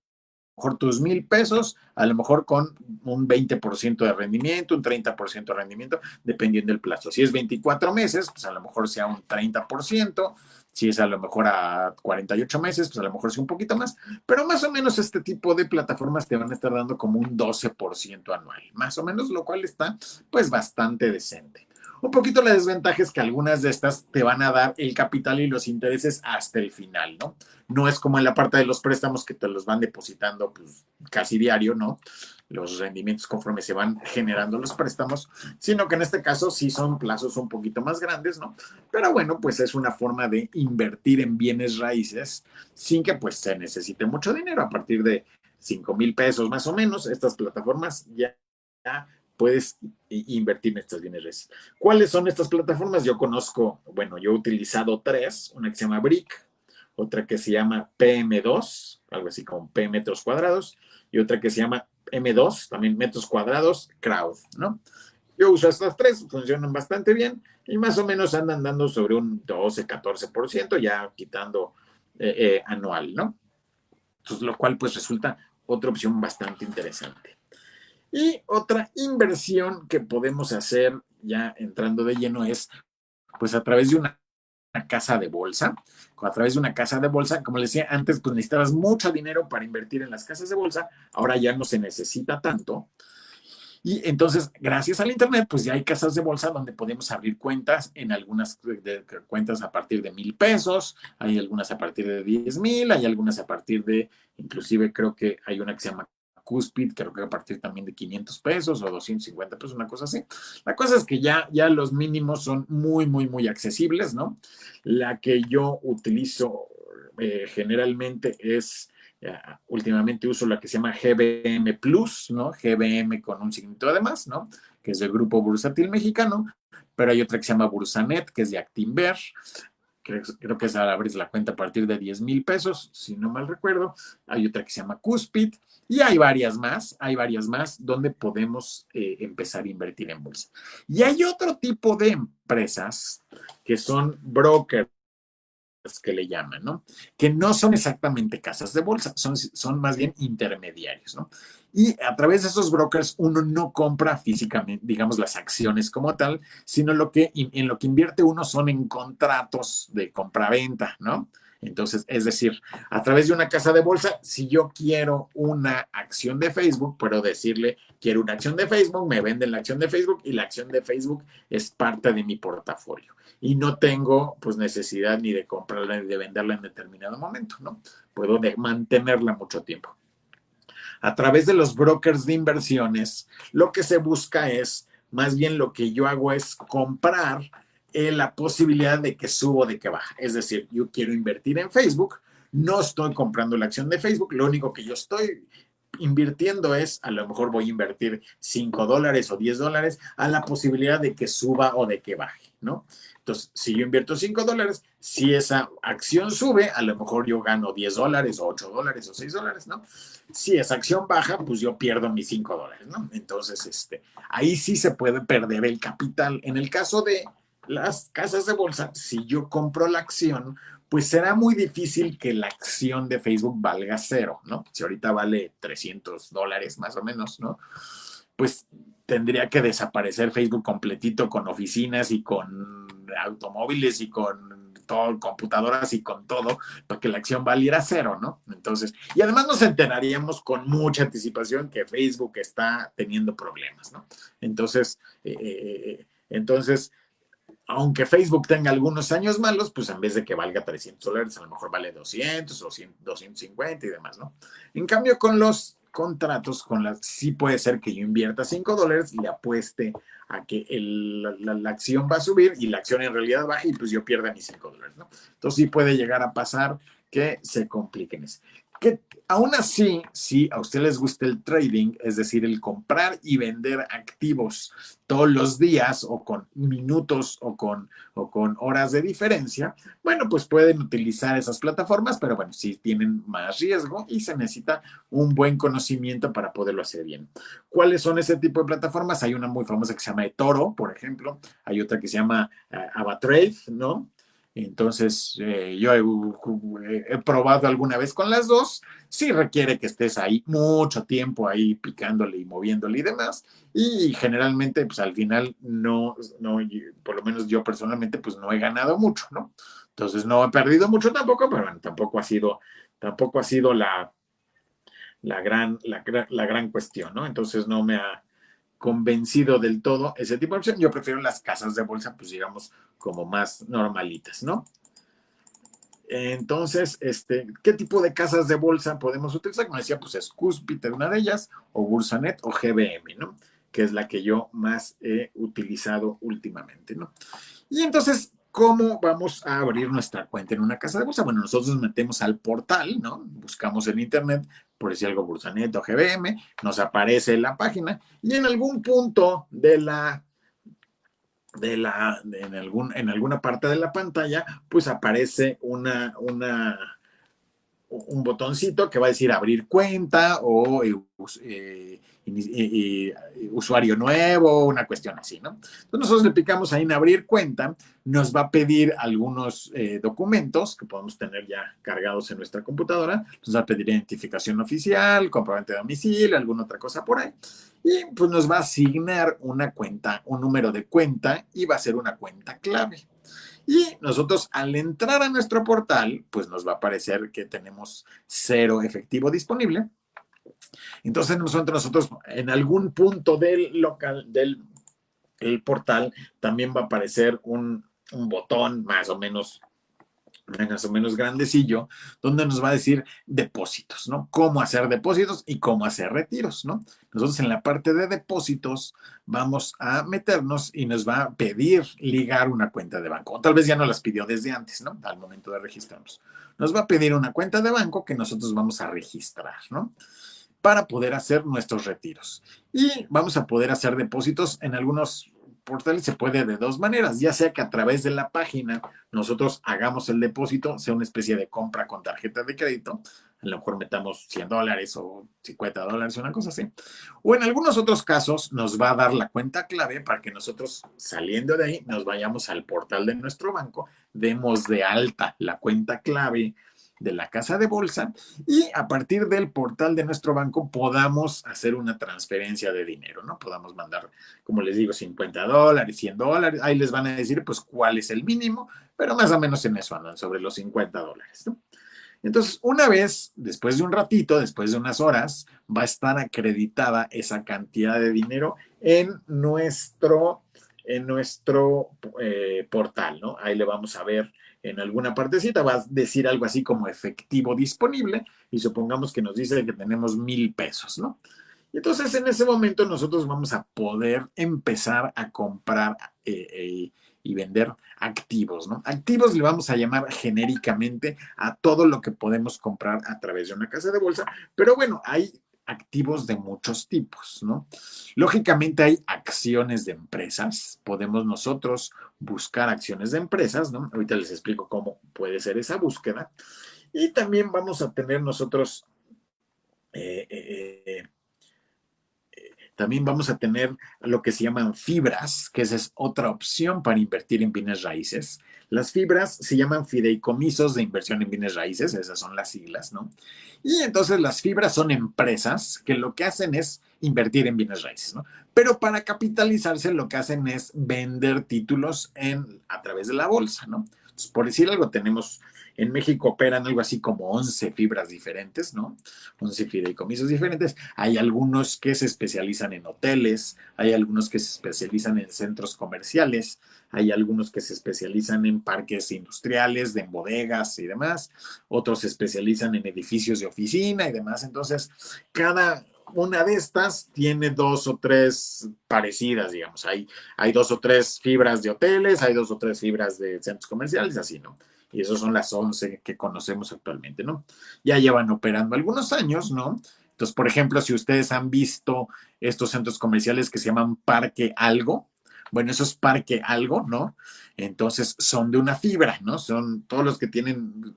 tus 1,000 pesos, a lo mejor con un 20% de rendimiento, un 30% de rendimiento, dependiendo del plazo. Si es 24 meses, pues a lo mejor sea un 30%, si es a lo mejor a 48 meses, pues a lo mejor sea un poquito más, pero más o menos este tipo de plataformas te van a estar dando como un 12% anual, más o menos, lo cual está pues bastante decente. Un poquito la desventaja es que algunas de estas te van a dar el capital y los intereses hasta el final, ¿no? No es como en la parte de los préstamos que te los van depositando pues, casi diario, ¿no? Los rendimientos conforme se van generando los préstamos, sino que en este caso sí son plazos un poquito más grandes, ¿no? Pero bueno, pues es una forma de invertir en bienes raíces sin que pues se necesite mucho dinero. A partir de 5,000 pesos más o menos, estas plataformas ya puedes invertir en estas bienes raíces. ¿Cuáles son estas plataformas? Yo conozco, bueno, yo he utilizado tres, una que se llama Brick, otra que se llama PM2, algo así como P metros cuadrados, y otra que se llama M2, también metros cuadrados, Crowd, ¿no? Yo uso estas tres, funcionan bastante bien y más o menos andan dando sobre un 12-14%, ya quitando anual, ¿no? Entonces, lo cual pues resulta otra opción bastante interesante. Y otra inversión que podemos hacer ya entrando de lleno es pues a través de una casa de bolsa. A través de una casa de bolsa, como les decía antes, pues necesitabas mucho dinero para invertir en las casas de bolsa, ahora ya no se necesita tanto. Y entonces, gracias al Internet, pues ya hay casas de bolsa donde podemos abrir cuentas en algunas cuentas a partir de 1,000 pesos, hay algunas a partir de 10,000, hay algunas a partir de, inclusive creo que hay una que se llama Cuspid, creo que a partir también de 500 pesos o 250 pesos, una cosa así. La cosa es que ya los mínimos son muy, muy, muy accesibles, ¿no? La que yo utilizo generalmente es últimamente uso la que se llama GBM Plus, ¿no? GBM con un signito de más, ¿no? Que es del Grupo Bursátil Mexicano, pero hay otra que se llama Bursanet, que es de Actinver. Creo que es abrir la cuenta a partir de 10,000 pesos, si no mal recuerdo. Hay otra que se llama Cuspid y hay varias más donde podemos empezar a invertir en bolsa. Y hay otro tipo de empresas que son brokers que le llaman, ¿no? Que no son exactamente casas de bolsa, son más bien intermediarios, ¿no? Y a través de esos brokers uno no compra físicamente, digamos, las acciones como tal, sino en lo que invierte uno son en contratos de compraventa, ¿no? Entonces, es decir, a través de una casa de bolsa, si yo quiero una acción de Facebook, puedo decirle, quiero una acción de Facebook, me venden la acción de Facebook y la acción de Facebook es parte de mi portafolio y no tengo pues necesidad ni de comprarla ni de venderla en determinado momento, ¿no? Puedo mantenerla mucho tiempo. A través de los brokers de inversiones, lo que se busca es, más bien lo que yo hago es comprar la posibilidad de que suba o de que baja. Es decir, yo quiero invertir en Facebook, no estoy comprando la acción de Facebook, lo único que yo estoy invirtiendo es, a lo mejor voy a invertir $5 o $10 a la posibilidad de que suba o de que baje, ¿no? Entonces, si yo invierto $5, si esa acción sube, a lo mejor yo gano $10 o $8 o $6, ¿no? Si esa acción baja, pues yo pierdo mis $5, ¿no? Entonces, ahí sí se puede perder el capital. En el caso de las casas de bolsa, si yo compro la acción, pues será muy difícil que la acción de Facebook valga cero, ¿no? Si ahorita vale $300 más o menos, ¿no? Pues tendría que desaparecer Facebook completito con oficinas y con automóviles y con todo, computadoras y con todo, para que la acción valiera cero, ¿no? Entonces, y además nos enteraríamos con mucha anticipación que Facebook está teniendo problemas, ¿no? Entonces, aunque Facebook tenga algunos años malos, pues en vez de que valga $300, a lo mejor vale 200 o 100, 250 y demás, ¿no? En cambio, con los contratos, sí puede ser que yo invierta $5 y le apueste a que la acción va a subir y la acción en realidad baja y pues yo pierda mis $5, ¿no? Entonces sí puede llegar a pasar que se compliquen eso. Que aún así, si a ustedes les gusta el trading, es decir, el comprar y vender activos todos los días o con minutos o con horas de diferencia, bueno, pues pueden utilizar esas plataformas, pero bueno, sí tienen más riesgo y se necesita un buen conocimiento para poderlo hacer bien. ¿Cuáles son ese tipo de plataformas? Hay una muy famosa que se llama eToro, por ejemplo, hay otra que se llama AvaTrade, ¿no? Entonces, yo he probado alguna vez con las dos. Sí requiere que estés ahí mucho tiempo ahí picándole y moviéndole y demás. Y generalmente, pues al final por lo menos yo personalmente, pues no he ganado mucho, ¿no? Entonces no he perdido mucho tampoco, pero bueno, tampoco ha sido la gran cuestión, ¿no? Entonces convencido del todo ese tipo de opción. Yo prefiero las casas de bolsa, pues digamos, como más normalitas, ¿no? Entonces, ¿qué tipo de casas de bolsa podemos utilizar? Como decía, pues es Cúspide, una de ellas, o Bursanet o GBM, ¿no? Que es la que yo más he utilizado últimamente, ¿no? Y entonces, ¿cómo vamos a abrir nuestra cuenta en una casa de bolsa? Bueno, nosotros nos metemos al portal, ¿no? Buscamos en internet, por decir algo, Bursanet o GBM, nos aparece la página y en algún punto en alguna parte de la pantalla, pues aparece un botoncito que va a decir abrir cuenta o usuario nuevo, una cuestión así, ¿no? Entonces nosotros le picamos ahí en abrir cuenta, nos va a pedir algunos documentos que podemos tener ya cargados en nuestra computadora, nos va a pedir identificación oficial, comprobante de domicilio, alguna otra cosa por ahí, y pues nos va a asignar una cuenta, un número de cuenta y va a ser una cuenta clave. Y nosotros al entrar a nuestro portal, pues nos va a aparecer que tenemos cero efectivo disponible. Entonces nosotros en algún punto del local, del el portal, también va a aparecer un botón más o menos grandecillo, donde nos va a decir depósitos, ¿no? Cómo hacer depósitos y cómo hacer retiros, ¿no? Nosotros en la parte de depósitos vamos a meternos y nos va a pedir ligar una cuenta de banco. O tal vez ya nos las pidió desde antes, ¿no? Al momento de registrarnos. Nos va a pedir una cuenta de banco que nosotros vamos a registrar, ¿no? Para poder hacer nuestros retiros. Y vamos a poder hacer depósitos en algunos portales, se puede de dos maneras, ya sea que a través de la página nosotros hagamos el depósito, sea una especie de compra con tarjeta de crédito, a lo mejor metamos $100 o $50, una cosa así. O en algunos otros casos nos va a dar la cuenta clave para que nosotros saliendo de ahí nos vayamos al portal de nuestro banco, demos de alta la cuenta clave de la casa de bolsa y a partir del portal de nuestro banco podamos hacer una transferencia de dinero, ¿no? Podamos mandar, como les digo, $50, $100, ahí les van a decir pues cuál es el mínimo, pero más o menos en eso andan, sobre los $50, ¿no? Entonces, una vez, después de un ratito, después de unas horas, va a estar acreditada esa cantidad de dinero en nuestro portal, ¿no? Ahí le vamos a ver en alguna partecita, va a decir algo así como efectivo disponible y supongamos que nos dice que tenemos $1,000, ¿no? Y entonces en ese momento nosotros vamos a poder empezar a comprar y vender activos, ¿no? Activos le vamos a llamar genéricamente a todo lo que podemos comprar a través de una casa de bolsa, pero bueno, hay activos de muchos tipos, ¿no? Lógicamente hay acciones de empresas, podemos nosotros buscar acciones de empresas, ¿no? Ahorita les explico cómo puede ser esa búsqueda. Y también vamos a tener nosotros eh, eh, eh, también vamos a tener lo que se llaman fibras, que esa es otra opción para invertir en bienes raíces. Las fibras se llaman fideicomisos de inversión en bienes raíces, esas son las siglas, ¿no? Y entonces las fibras son empresas que lo que hacen es invertir en bienes raíces, ¿no? Pero para capitalizarse lo que hacen es vender títulos a través de la bolsa, ¿no? Entonces, por decir algo, tenemos en México operan algo así como 11 fibras diferentes, ¿no? 11 fideicomisos diferentes. Hay algunos que se especializan en hoteles, hay algunos que se especializan en centros comerciales, hay algunos que se especializan en parques industriales, en bodegas y demás, otros se especializan en edificios de oficina y demás. Entonces, cada una de estas tiene dos o tres parecidas, digamos. Hay dos o tres fibras de hoteles, hay dos o tres fibras de centros comerciales, así, ¿no? Y esas son las 11 que conocemos actualmente, ¿no? Ya llevan operando algunos años, ¿no? Entonces, por ejemplo, si ustedes han visto estos centros comerciales que se llaman Parque Algo, bueno, eso es Parque Algo, ¿no? Entonces son de una fibra, ¿no? Son todos los que tienen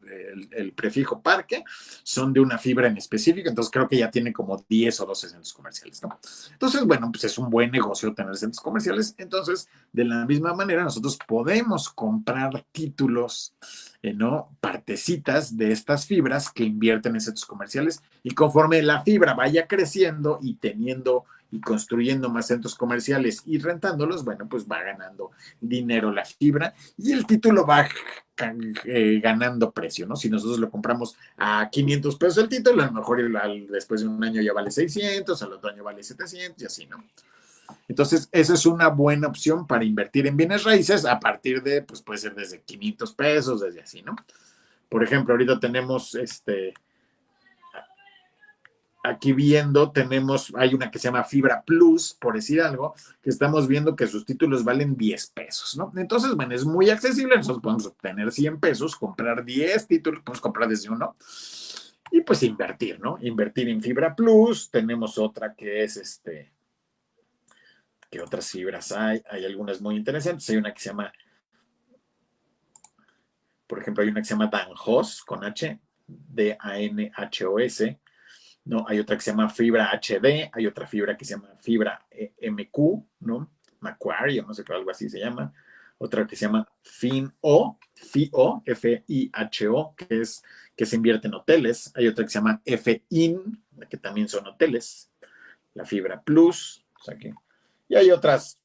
el prefijo parque, son de una fibra en específico, entonces creo que ya tiene como 10 o 12 centros comerciales, ¿no? Entonces, bueno, pues es un buen negocio tener centros comerciales, entonces de la misma manera nosotros podemos comprar títulos, ¿no? Partecitas de estas fibras que invierten en centros comerciales y conforme la fibra vaya creciendo y teniendo y construyendo más centros comerciales y rentándolos, bueno, pues va ganando dinero la fibra y el título va ganando precio, ¿no? Si nosotros lo compramos a $500 el título, a lo mejor después de un año ya vale 600, al otro año vale 700 y así, ¿no? Entonces, esa es una buena opción para invertir en bienes raíces a partir de, pues puede ser desde 500 pesos, desde así, ¿no? Por ejemplo, ahorita tenemos aquí viendo, hay una que se llama Fibra Plus, por decir algo, que estamos viendo que sus títulos valen 10 pesos, ¿no? Entonces, bueno, es muy accesible, nosotros podemos obtener 100 pesos, comprar 10 títulos, podemos comprar desde uno y pues invertir, ¿no? Invertir en Fibra Plus, tenemos otra que es ¿qué otras fibras hay? Hay algunas muy interesantes, hay una que se llama, por ejemplo, hay una que se llama Danhos, con H, Danhos, ¿no? Hay otra que se llama fibra HD, hay otra fibra que se llama fibra MQ, ¿no? Macquarie, o no sé qué, algo así se llama. Otra que se llama FIHO, F-I-H-O, que se invierte en hoteles. Hay otra que se llama FIN, que también son hoteles. La fibra Plus, o sea que, y hay otras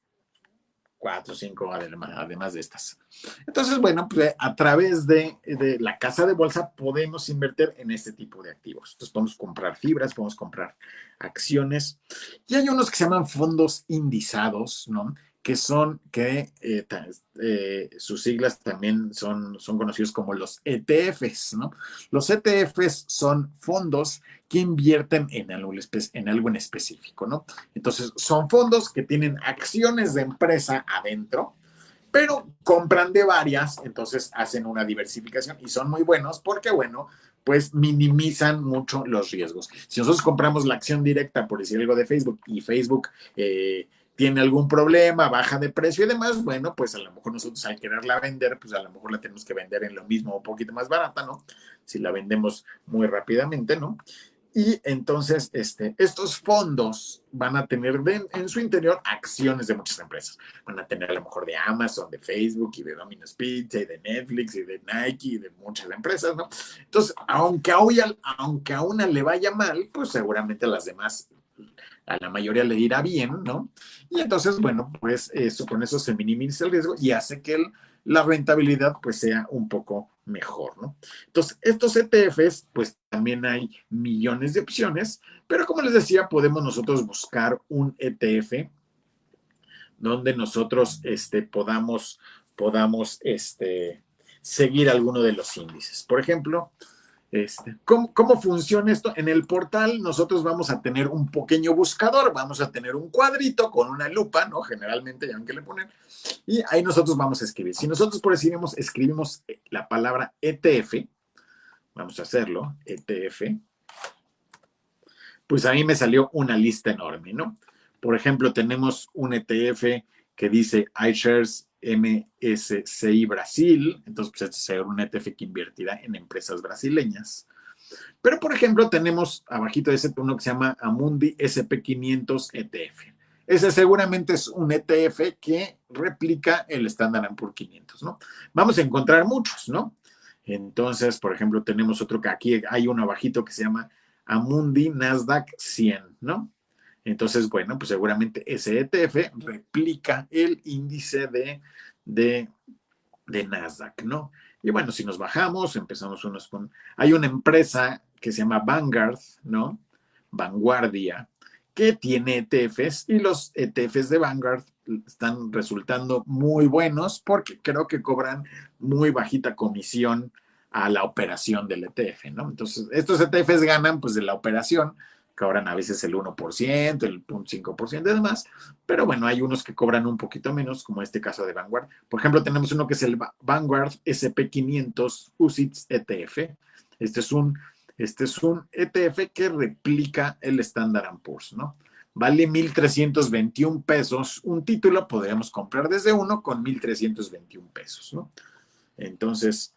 4 o 5 además de estas. Entonces, bueno, pues a través de la casa de bolsa podemos invertir en este tipo de activos. Entonces, podemos comprar fibras, podemos comprar acciones. Y hay unos que se llaman fondos indizados, ¿no? Sus siglas también son conocidos como los ETFs, ¿no? Los ETFs son fondos que invierten en algo en específico, ¿no? Entonces, son fondos que tienen acciones de empresa adentro, pero compran de varias, entonces hacen una diversificación y son muy buenos porque, bueno, pues minimizan mucho los riesgos. Si nosotros compramos la acción directa, por decir algo de Facebook, y Facebook tiene algún problema, baja de precio y demás, bueno, pues a lo mejor nosotros al quererla vender, pues a lo mejor la tenemos que vender en lo mismo o un poquito más barata, ¿no? Si la vendemos muy rápidamente, ¿no? Y entonces estos fondos van a tener en su interior acciones de muchas empresas. Van a tener a lo mejor de Amazon, de Facebook y de Domino's Pizza y de Netflix y de Nike y de muchas empresas, ¿no? Entonces, aunque a una le vaya mal, pues seguramente a las demás, a la mayoría le irá bien, ¿no? Y entonces, bueno, pues con eso se minimiza el riesgo y hace que la rentabilidad pues sea un poco mejor, ¿no? Entonces, estos ETFs, pues también hay millones de opciones, pero como les decía, podemos nosotros buscar un ETF donde nosotros podamos seguir alguno de los índices. Por ejemplo, ¿cómo funciona esto? En el portal nosotros vamos a tener un pequeño buscador, vamos a tener un cuadrito con una lupa, ¿no? Generalmente, ya que le ponen, y ahí nosotros vamos a escribir. Si nosotros por escribimos la palabra ETF, vamos a hacerlo, ETF, pues a mí me salió una lista enorme, ¿no? Por ejemplo, tenemos un ETF que dice iShares MSCI Brasil, entonces pues este será un ETF que invertirá en empresas brasileñas. Pero, por ejemplo, tenemos abajito de ese uno que se llama Amundi SP500 ETF. Ese seguramente es un ETF que replica el Standard Poor's 500, ¿no? Vamos a encontrar muchos, ¿no? Entonces, por ejemplo, tenemos otro que aquí hay uno abajito que se llama Amundi Nasdaq 100, ¿no? Entonces, bueno, pues seguramente ese ETF replica el índice de Nasdaq, ¿no? Y bueno, si nos bajamos, empezamos unos con... Hay una empresa que se llama Vanguard, ¿no? Vanguardia, que tiene ETFs y los ETFs de Vanguard están resultando muy buenos porque creo que cobran muy bajita comisión a la operación del ETF, ¿no? Entonces, estos ETFs ganan pues de la operación, cobran a veces el 1%, el 0.5% y demás, pero bueno, hay unos que cobran un poquito menos, como este caso de Vanguard. Por ejemplo, tenemos uno que es el Vanguard SP500 UCITS ETF. Este es un, este es un ETF que replica el Standard Poor's, ¿no? Vale 1,321 pesos. Un título podríamos comprar desde uno con 1,321 pesos, ¿no? Entonces,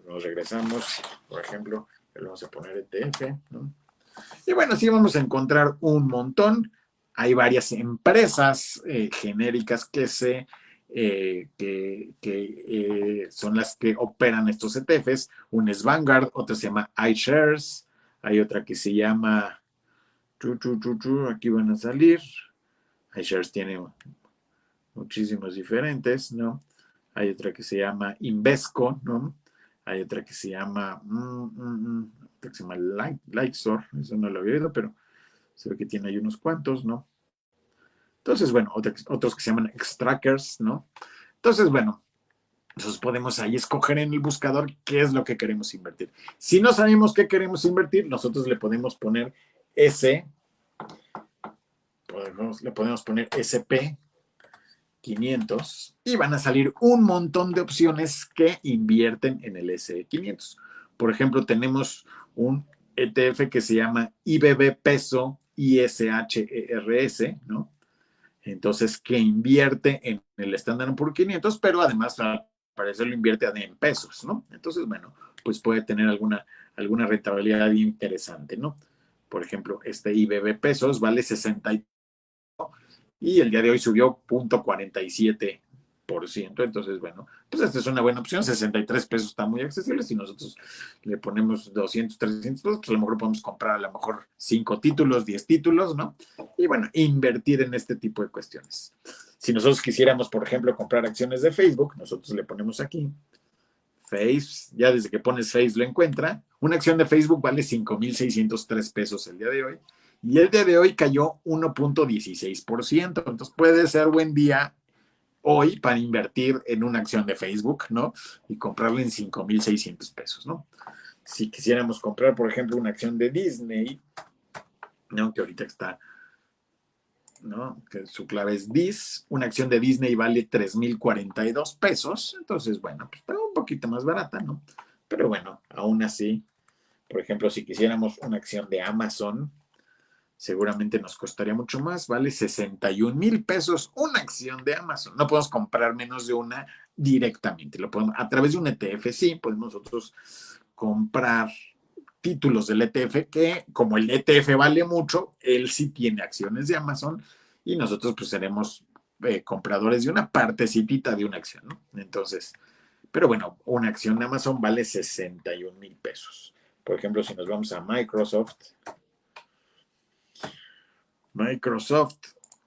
nos regresamos, por ejemplo, le vamos a poner ETF, ¿no? Y bueno, sí vamos a encontrar un montón. Hay varias empresas genéricas que son las que operan estos ETFs. Una es Vanguard, otra se llama iShares, hay otra que se llama, aquí van a salir. iShares tiene muchísimos diferentes, ¿no? Hay otra que se llama Invesco, ¿no? Hay otra que se llama, Lightsor, eso no lo había oído, pero se ve que tiene ahí unos cuantos, ¿no? Entonces, bueno, otros que se llaman extrackers, ¿no? Entonces, bueno, nosotros podemos ahí escoger en el buscador qué es lo que queremos invertir. Si no sabemos qué queremos invertir, nosotros le podemos poner S, le podemos poner SP 500 y van a salir un montón de opciones que invierten en el S500. Por ejemplo, tenemos un ETF que se llama IBB Peso ISHERS, ¿no? Entonces, que invierte en el Standard Poor's 500, pero además al parecer lo invierte en pesos, ¿no? Entonces, bueno, pues puede tener alguna rentabilidad interesante, ¿no? Por ejemplo, este IBB pesos vale 60 y el día de hoy subió 0.47%. Entonces, bueno, pues esta es una buena opción. 63 pesos está muy accesible. Si nosotros le ponemos 200, 300 pesos, pues a lo mejor podemos comprar a lo mejor 5 títulos, 10 títulos, ¿no? Y bueno, invertir en este tipo de cuestiones. Si nosotros quisiéramos, por ejemplo, comprar acciones de Facebook, nosotros le ponemos aquí Face, ya desde que pones Face lo encuentra. Una acción de Facebook vale 5,603 pesos el día de hoy. Y el día de hoy cayó 1.16%. Entonces puede ser buen día hoy para invertir en una acción de Facebook, ¿no? Y comprarla en 5,600 pesos, ¿no? Si quisiéramos comprar, por ejemplo, una acción de Disney, ¿no? Que ahorita está, ¿no? Que su clave es DIS. Una acción de Disney vale 3,042 pesos. Entonces, bueno, pues está un poquito más barata, ¿no? Pero bueno, aún así, por ejemplo, si quisiéramos una acción de Amazon, seguramente nos costaría mucho más. Vale 61,000 pesos una acción de Amazon. No podemos comprar menos de una directamente. Lo podemos, a través de un ETF, sí, podemos nosotros comprar títulos del ETF que, como el ETF vale mucho, él sí tiene acciones de Amazon y nosotros pues seremos compradores de una partecita de una acción, ¿no? Entonces, pero bueno, una acción de Amazon vale 61,000 pesos. Por ejemplo, si nos vamos a Microsoft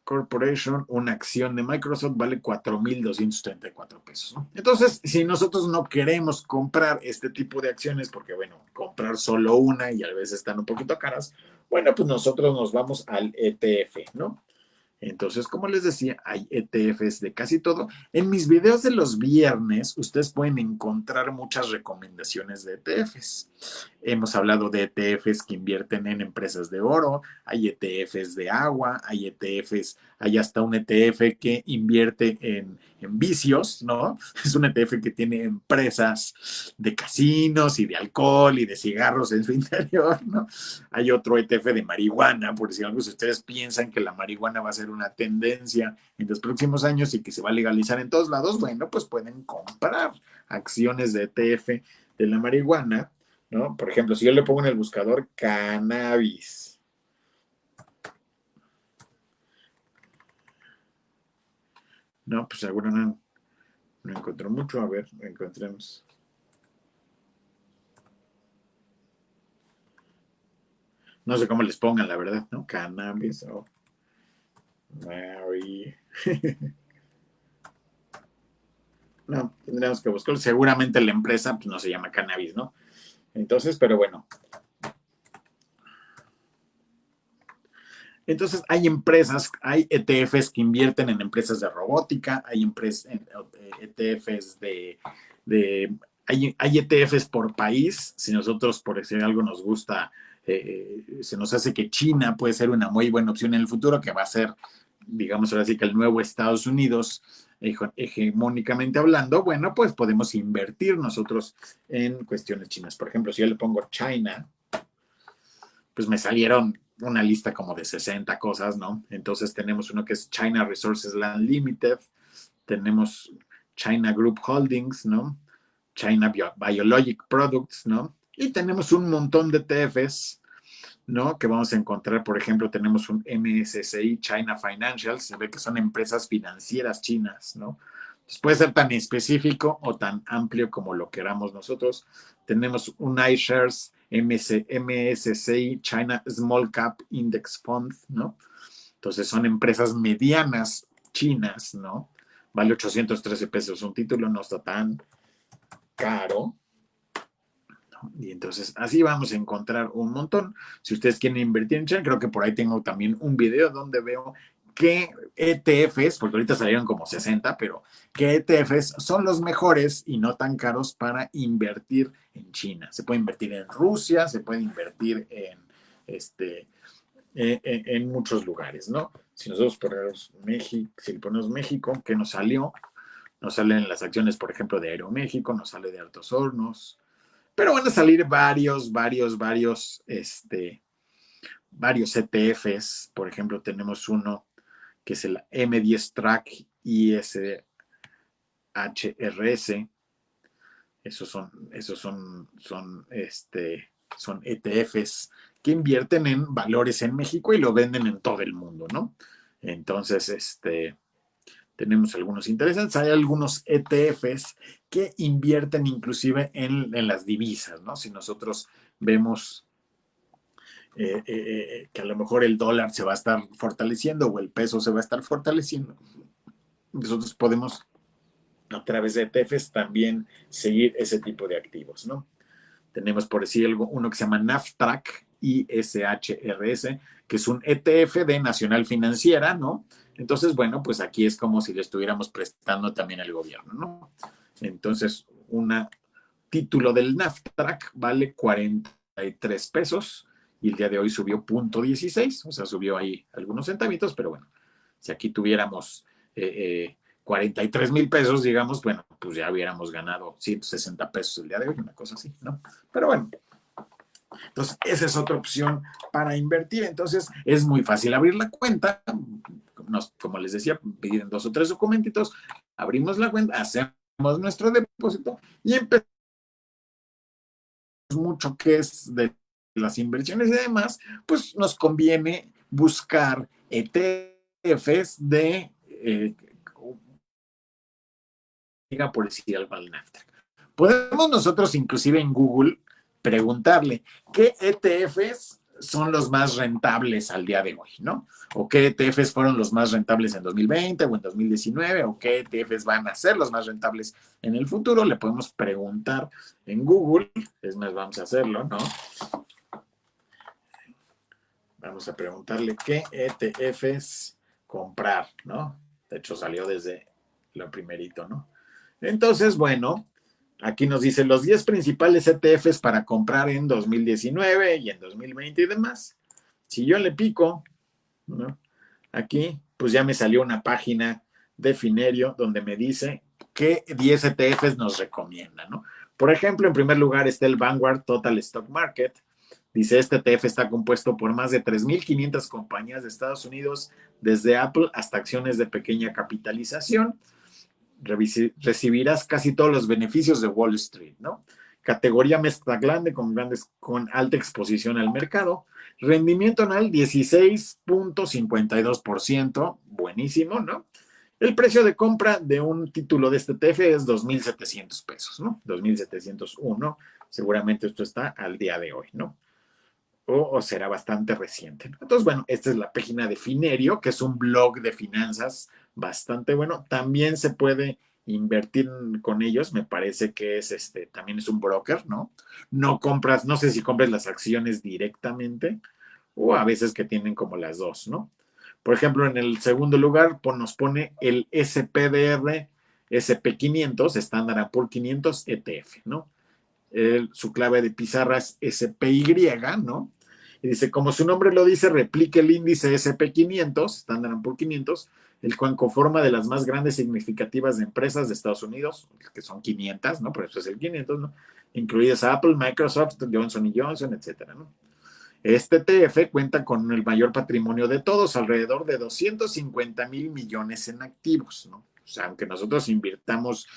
Corporation, una acción de Microsoft vale 4,234 pesos, ¿no? Entonces, si nosotros no queremos comprar este tipo de acciones, porque bueno, comprar solo una y a veces están un poquito caras, bueno, pues nosotros nos vamos al ETF, ¿no? Entonces, como les decía, hay ETFs de casi todo. En mis videos de los viernes, ustedes pueden encontrar muchas recomendaciones de ETFs. Hemos hablado de ETFs que invierten en empresas de oro, hay ETFs de agua, hay ETFs, hay hasta un ETF que invierte en vicios, ¿no? Es un ETF que tiene empresas de casinos y de alcohol y de cigarros en su interior, ¿no? Hay otro ETF de marihuana, por si algo, si ustedes piensan que la marihuana va a ser una tendencia en los próximos años y que se va a legalizar en todos lados, bueno, pues pueden comprar acciones de ETF de la marihuana, ¿no? Por ejemplo, si yo le pongo en el buscador cannabis, no, pues seguro no encontró mucho. A ver, encontremos. No sé cómo les pongan, la verdad, ¿no? Cannabis o Mary. No, tendríamos que buscarlo. Seguramente la empresa pues, no se llama cannabis, ¿no? Entonces, pero bueno. Entonces, hay empresas, hay ETFs que invierten en empresas de robótica, hay ETFs hay ETFs por país. Si nosotros, por decir algo, nos gusta, se nos hace que China puede ser una muy buena opción en el futuro, que va a ser, digamos ahora sí que el nuevo Estados Unidos, hegemónicamente hablando, bueno, pues podemos invertir nosotros en cuestiones chinas. Por ejemplo, si yo le pongo China, pues me salieron una lista como de 60 cosas, ¿no? Entonces tenemos uno que es China Resources Land Limited, tenemos China Group Holdings, ¿no? China Biologic Products, ¿no? Y tenemos un montón de TFs, ¿no? Que vamos a encontrar, por ejemplo, tenemos un MSCI China Financial, se ve que son empresas financieras chinas, ¿no? Entonces puede ser tan específico o tan amplio como lo queramos nosotros. Tenemos un iShares MSCI China Small Cap Index Fund, ¿no? Entonces son empresas medianas chinas, ¿no? Vale 813 pesos un título, no está tan caro. Y entonces así vamos a encontrar un montón. Si ustedes quieren invertir en China, creo que por ahí tengo también un video donde veo qué ETFs, porque ahorita salieron como 60, pero qué ETFs son los mejores y no tan caros para invertir en China. Se puede invertir en Rusia, se puede invertir este, en muchos lugares, ¿no? Si nosotros ponemos México, si ponemos México, ¿qué nos salió? Nos salen las acciones, por ejemplo, de Aeroméxico, nos sale de Altos Hornos, pero van a salir varios ETFs. Por ejemplo, tenemos uno que es el M10 Track ISHRS. Son ETFs que invierten en valores en México y lo venden en todo el mundo, ¿no? Entonces, tenemos algunos interesantes. Hay algunos ETFs que invierten inclusive en las divisas, ¿no? Si nosotros vemos que a lo mejor el dólar se va a estar fortaleciendo o el peso se va a estar fortaleciendo, nosotros podemos a través de ETFs también seguir ese tipo de activos, ¿no? Tenemos por decir algo, uno que se llama NAFTRAC ISHRS, que es un ETF de Nacional Financiera, ¿no? Entonces, bueno, pues aquí es como si le estuviéramos prestando también al gobierno, ¿no? Entonces, un título del NAFTRAC vale 43 pesos y el día de hoy subió 0.16, o sea, subió ahí algunos centavitos, pero bueno, si aquí tuviéramos 43,000 pesos, digamos, bueno, pues ya hubiéramos ganado 160 pesos el día de hoy, una cosa así, ¿no? Pero bueno, entonces esa es otra opción para invertir. Entonces es muy fácil abrir la cuenta, como les decía, piden 2 o 3 documentitos, abrimos la cuenta, hacemos nuestro depósito y empezamos mucho que es de las inversiones y demás, pues nos conviene buscar ETFs por decir algo al NAFTA. Podemos nosotros inclusive en Google preguntarle qué ETFs son los más rentables al día de hoy, ¿no? O qué ETFs fueron los más rentables en 2020 o en 2019, o qué ETFs van a ser los más rentables en el futuro. Le podemos preguntar en Google, es más, vamos a hacerlo, ¿no? Vamos a preguntarle qué ETFs comprar, ¿no? De hecho, salió desde lo primerito, ¿no? Entonces, bueno, aquí nos dice los 10 principales ETFs para comprar en 2019 y en 2020 y demás. Si yo le pico, ¿no? Aquí, pues ya me salió una página de Finerio donde me dice qué 10 ETFs nos recomienda, ¿no? Por ejemplo, en primer lugar está el Vanguard Total Stock Market. Dice, este ETF está compuesto por más de 3,500 compañías de Estados Unidos, desde Apple hasta acciones de pequeña capitalización. Recibirás casi todos los beneficios de Wall Street, ¿no? Categoría mezcla grande con alta exposición al mercado. Rendimiento anual 16,52%, buenísimo, ¿no? El precio de compra de un título de este ETF es 2,700 pesos, ¿no? 2,701. Seguramente esto está al día de hoy, ¿no? O será bastante reciente. Entonces, bueno, esta es la página de Finerio, que es un blog de finanzas bastante bueno. También se puede invertir con ellos, me parece que también es un broker, ¿no? No compras, no sé si compras las acciones directamente o a veces que tienen como las dos, ¿no? Por ejemplo, en el segundo lugar nos pone el SPDR SP500, Standard Poor's 500 ETF, ¿no? Su clave de pizarra es SPY, ¿no? Y dice, como su nombre lo dice, replica el índice SP500, Standard Poor's 500, el cual conforma de las más grandes significativas de empresas de Estados Unidos, que son 500, ¿no? Por eso es el 500, ¿no? Incluidas Apple, Microsoft, Johnson Johnson, etcétera, ¿no? Este ETF cuenta con el mayor patrimonio de todos, alrededor de 250,000 millones en activos, ¿no? O sea, aunque nosotros invirtamos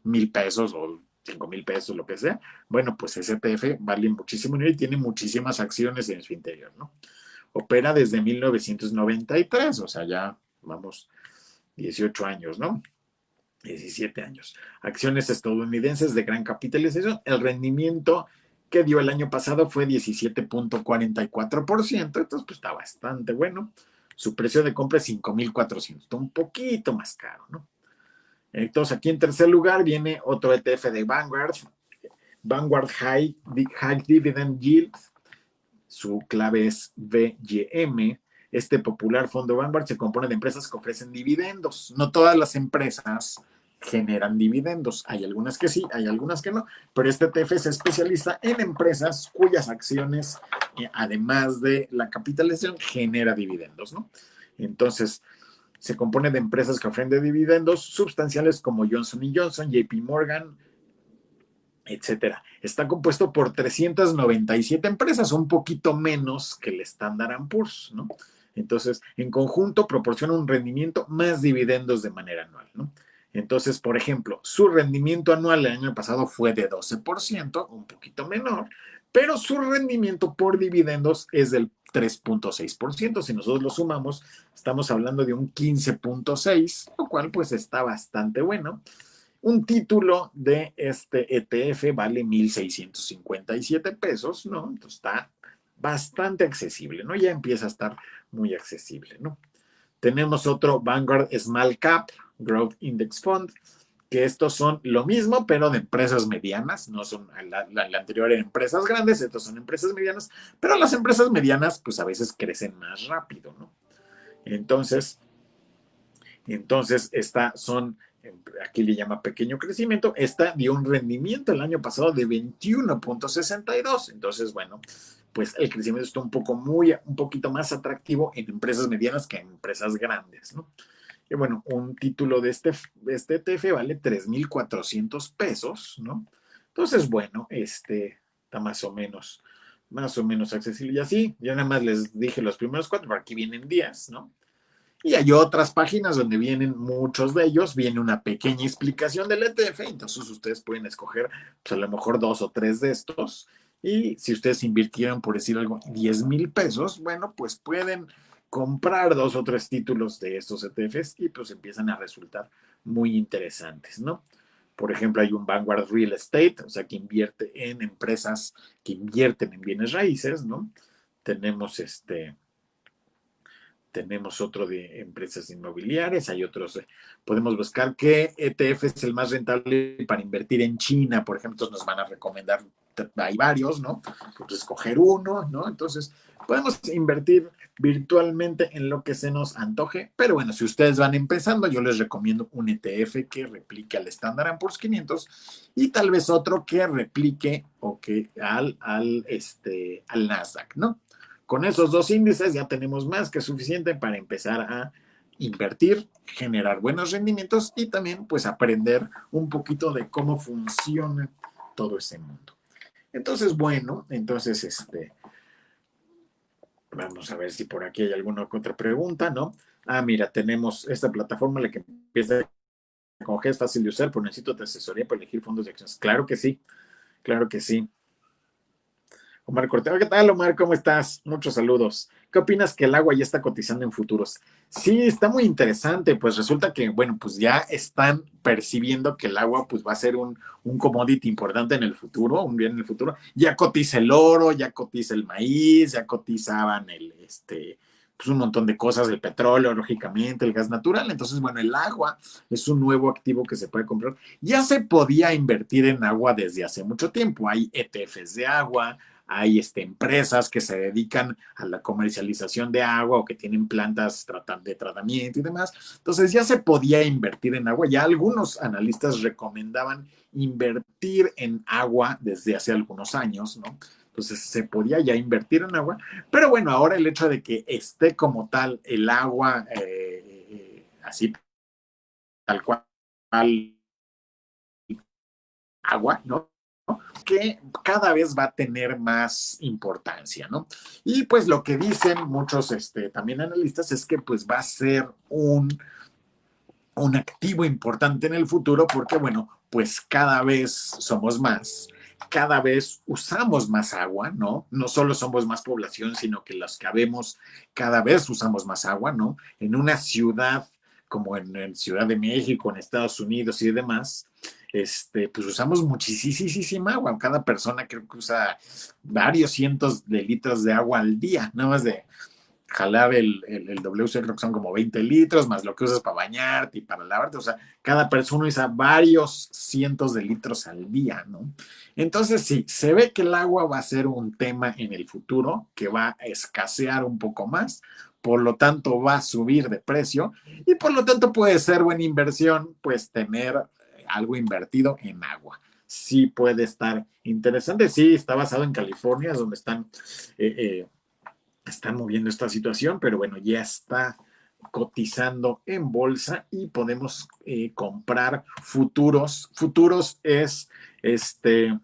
1,000 pesos o 5,000 pesos, lo que sea, bueno, pues ese ETF vale muchísimo dinero y tiene muchísimas acciones en su interior, ¿no? Opera desde 1993, o sea, ya vamos 18 años, ¿no? 17 años. Acciones estadounidenses de gran capitalización. El rendimiento que dio el año pasado fue 17,44%, entonces pues está bastante bueno. Su precio de compra es 5,400, está un poquito más caro, ¿no? Entonces aquí en tercer lugar viene otro ETF de Vanguard High Dividend Yield. Su clave es VYM. este popular fondo Vanguard se compone de empresas que ofrecen dividendos. No todas las empresas generan dividendos. Hay algunas que sí, hay algunas que no, pero este ETF se especializa en empresas cuyas acciones, además de la capitalización, genera dividendos, ¿no? Entonces, se compone de empresas que ofrecen dividendos sustanciales como Johnson Johnson, JP Morgan, etcétera. Está compuesto por 397 empresas, un poquito menos que el Standard & Poor's, ¿no? Entonces, en conjunto proporciona un rendimiento más dividendos de manera anual, ¿no? Entonces, por ejemplo, su rendimiento anual el año pasado fue de 12%, un poquito menor, pero su rendimiento por dividendos es del 3.6%. Si nosotros lo sumamos, estamos hablando de un 15.6%, lo cual pues está bastante bueno. Un título de este ETF vale 1,657 pesos, ¿no? Entonces está bastante accesible, ¿no? Ya empieza a estar muy accesible, ¿no? Tenemos otro Vanguard Small Cap Growth Index Fund, que estos son lo mismo, pero de empresas medianas, no son la anterior eran empresas grandes, estos son empresas medianas, pero las empresas medianas pues a veces crecen más rápido, ¿no? Entonces son, aquí le llama pequeño crecimiento, esta dio un rendimiento el año pasado de 21.62, entonces bueno, pues el crecimiento está un poquito más atractivo en empresas medianas que en empresas grandes, ¿no? Y bueno, un título de este ETF vale 3,400 pesos, ¿no? Entonces, bueno, está más o menos accesible. Y así, ya nada más les dije los primeros cuatro, pero aquí vienen 10, ¿no? Y hay otras páginas donde vienen muchos de ellos, viene una pequeña explicación del ETF, entonces ustedes pueden escoger pues, a lo mejor 2 o 3 de estos. Y si ustedes invirtieron, por decir algo, 10,000 pesos, bueno, pues pueden comprar 2 o 3 títulos de estos ETFs y pues empiezan a resultar muy interesantes, ¿no? Por ejemplo, hay un Vanguard Real Estate, o sea, que invierte en empresas que invierten en bienes raíces, ¿no? Tenemos tenemos otro de empresas inmobiliarias, hay otros, podemos buscar qué ETF es el más rentable para invertir en China, por ejemplo, nos van a recomendar, hay varios, ¿no? Pues escoger uno, ¿no? Entonces, podemos invertir virtualmente en lo que se nos antoje, pero bueno, si ustedes van empezando, yo les recomiendo un ETF que replique al Standard & Poor's 500 y tal vez otro que replique o que al Nasdaq, ¿no? Con esos 2 índices ya tenemos más que suficiente para empezar a invertir, generar buenos rendimientos y también pues aprender un poquito de cómo funciona todo ese mundo. Entonces, bueno, vamos a ver si por aquí hay alguna otra pregunta, ¿no? Mira, tenemos esta plataforma la que empieza con G, es fácil de usar, pero necesito tu asesoría para elegir fondos de acciones. Claro que sí, claro que sí. Omar Corteo, ¿qué tal, Omar? ¿Cómo estás? Muchos saludos. ¿Qué opinas que el agua ya está cotizando en futuros? Sí, está muy interesante, pues resulta que, bueno, pues ya están percibiendo que el agua pues va a ser un commodity importante en el futuro, un bien en el futuro. Ya cotiza el oro, ya cotiza el maíz, ya cotizaban pues un montón de cosas, el petróleo, lógicamente, el gas natural. Entonces, bueno, el agua es un nuevo activo que se puede comprar. Ya se podía invertir en agua desde hace mucho tiempo. Hay ETFs de agua, hay empresas que se dedican a la comercialización de agua o que tienen plantas de tratamiento y demás. Entonces ya se podía invertir en agua. Ya algunos analistas recomendaban invertir en agua desde hace algunos años, ¿no? Entonces se podía ya invertir en agua. Pero bueno, ahora el hecho de que esté como tal el agua, así tal cual, agua, ¿no? Que cada vez va a tener más importancia, ¿no? Y pues lo que dicen muchos también analistas es que pues va a ser un activo importante en el futuro porque, bueno, pues cada vez somos más, cada vez usamos más agua, ¿no? No solo somos más población, sino que los que habemos cada vez usamos más agua, ¿no? En una ciudad como en Ciudad de México, en Estados Unidos y demás, pues usamos muchísima agua. Cada persona creo que usa varios cientos de litros de agua al día, nada más de jalar el WC, creo que son como 20 litros, más lo que usas para bañarte y para lavarte. O sea, cada persona usa varios cientos de litros al día, ¿no? Entonces, sí, se ve que el agua va a ser un tema en el futuro, que va a escasear un poco más, por lo tanto va a subir de precio y por lo tanto puede ser buena inversión, pues tener algo invertido en agua. Sí puede estar interesante, sí, está basado en California, es donde eh, eh, están moviendo esta situación, pero bueno, ya está cotizando en bolsa y podemos comprar futuros. Este,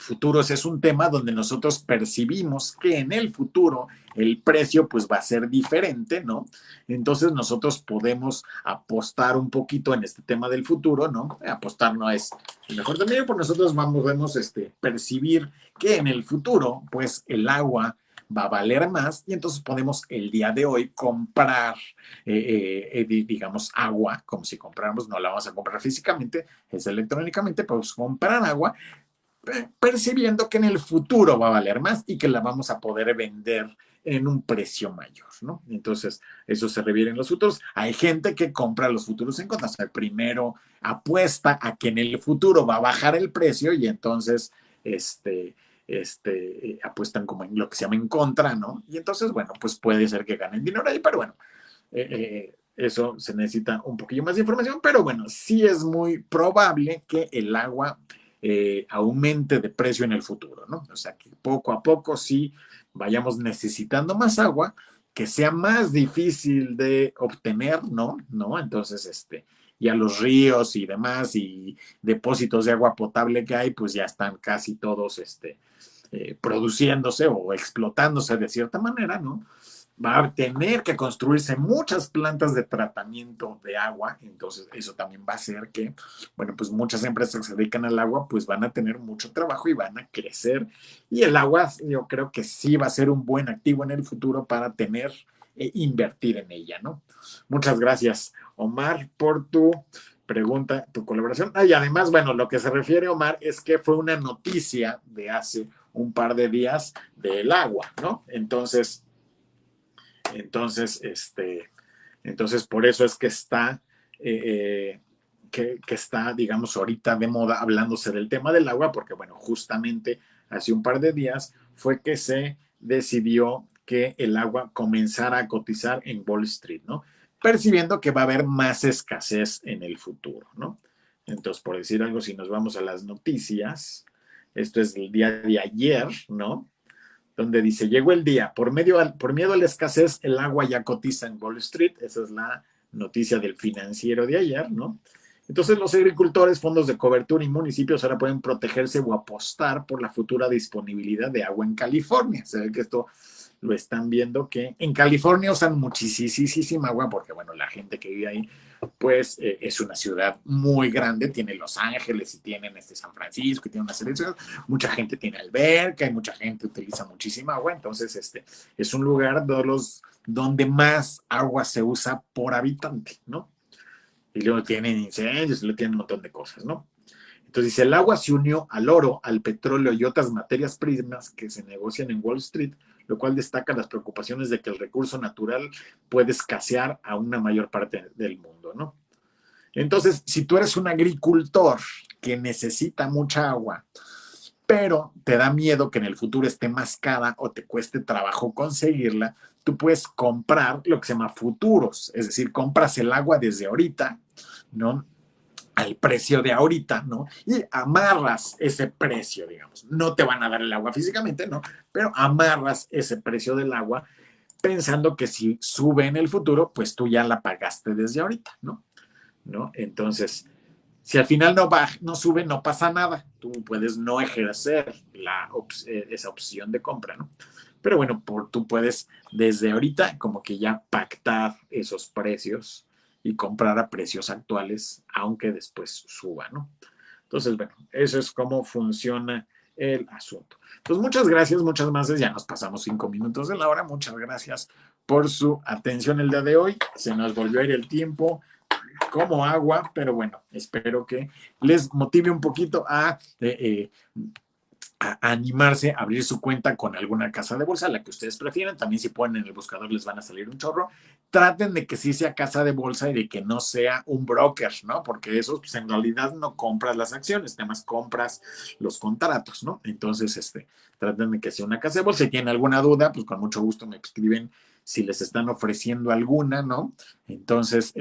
Futuros es un tema donde nosotros percibimos que en el futuro el precio pues va a ser diferente, ¿no? Entonces nosotros podemos apostar un poquito en este tema del futuro, ¿no? Apostar no es el mejor término, pero nosotros podemos percibir que en el futuro pues el agua va a valer más y entonces podemos el día de hoy comprar, digamos, agua, como si compráramos, no la vamos a comprar físicamente, es electrónicamente, podemos comprar agua percibiendo que en el futuro va a valer más y que la vamos a poder vender en un precio mayor, ¿no? Entonces, eso se reviere en los futuros. Hay gente que compra los futuros en contra. O sea, primero apuesta a que en el futuro va a bajar el precio y entonces, apuestan como en lo que se llama en contra, ¿no? Y entonces, bueno, pues puede ser que ganen dinero ahí, pero bueno, eso se necesita un poquillo más de información, pero bueno, sí es muy probable que el agua aumente de precio en el futuro, ¿no? O sea, que poco a poco sí vayamos necesitando más agua, que sea más difícil de obtener, ¿no? ¿No? Entonces, ya los ríos y demás y depósitos de agua potable que hay, pues ya están casi todos, produciéndose o explotándose de cierta manera, ¿no? Va a tener que construirse muchas plantas de tratamiento de agua, entonces eso también va a hacer que, bueno, pues muchas empresas que se dedican al agua, pues van a tener mucho trabajo y van a crecer. Y el agua, yo creo que sí va a ser un buen activo en el futuro para tener e invertir en ella, ¿no? Muchas gracias, Omar, por tu pregunta, tu colaboración. Y además, bueno, lo que se refiere, Omar, es que fue una noticia de hace un par de días del agua, ¿no? Entonces, entonces por eso es que está, que está, digamos, ahorita de moda hablándose del tema del agua, porque, bueno, justamente hace un par de días fue que se decidió que el agua comenzara a cotizar en Wall Street, ¿no? Percibiendo que va a haber más escasez en el futuro, ¿no? Entonces, por decir algo, si nos vamos a las noticias, esto es el día de ayer, ¿no? Donde dice, llegó el día, por miedo a la escasez, el agua ya cotiza en Wall Street, esa es la noticia del Financiero de ayer, ¿no? Entonces los agricultores, fondos de cobertura y municipios ahora pueden protegerse o apostar por la futura disponibilidad de agua en California. Se ve que esto lo están viendo que en California usan muchísima agua porque, bueno, la gente que vive ahí, pues es una ciudad muy grande, tiene Los Ángeles y tienen San Francisco y tiene una serie de ciudades, mucha gente tiene alberca y mucha gente utiliza muchísima agua, entonces es un lugar donde más agua se usa por habitante, ¿no? Y luego tienen incendios y luego tienen un montón de cosas, ¿no? Entonces dice, el agua se unió al oro, al petróleo y otras materias primas que se negocian en Wall Street, lo cual destaca las preocupaciones de que el recurso natural puede escasear a una mayor parte del mundo, ¿no? Entonces, si tú eres un agricultor que necesita mucha agua, pero te da miedo que en el futuro esté más cara o te cueste trabajo conseguirla, tú puedes comprar lo que se llama futuros, es decir, compras el agua desde ahorita, ¿no? Al precio de ahorita, ¿no? Y amarras ese precio, digamos. No te van a dar el agua físicamente, ¿no? Pero amarras ese precio del agua pensando que si sube en el futuro, pues tú ya la pagaste desde ahorita, ¿no? ¿No? Entonces, si al final no sube, no pasa nada. Tú puedes no ejercer esa opción de compra, ¿no? Pero bueno, tú puedes desde ahorita como que ya pactar esos precios y comprar a precios actuales, aunque después suba, ¿no? Entonces, bueno, eso es cómo funciona el asunto. Pues muchas gracias, muchas más. Ya nos pasamos 5 minutos de la hora. Muchas gracias por su atención el día de hoy. Se nos volvió a ir el tiempo como agua, pero bueno, espero que les motive un poquito a a animarse a abrir su cuenta con alguna casa de bolsa, la que ustedes prefieran. También si ponen en el buscador les van a salir un chorro. Traten de que sí sea casa de bolsa y de que no sea un broker, ¿no? Porque eso, pues en realidad no compras las acciones, nada más compras los contratos, ¿no? Entonces, traten de que sea una casa de bolsa. Si tienen alguna duda, pues con mucho gusto me escriben si les están ofreciendo alguna, ¿no? Entonces,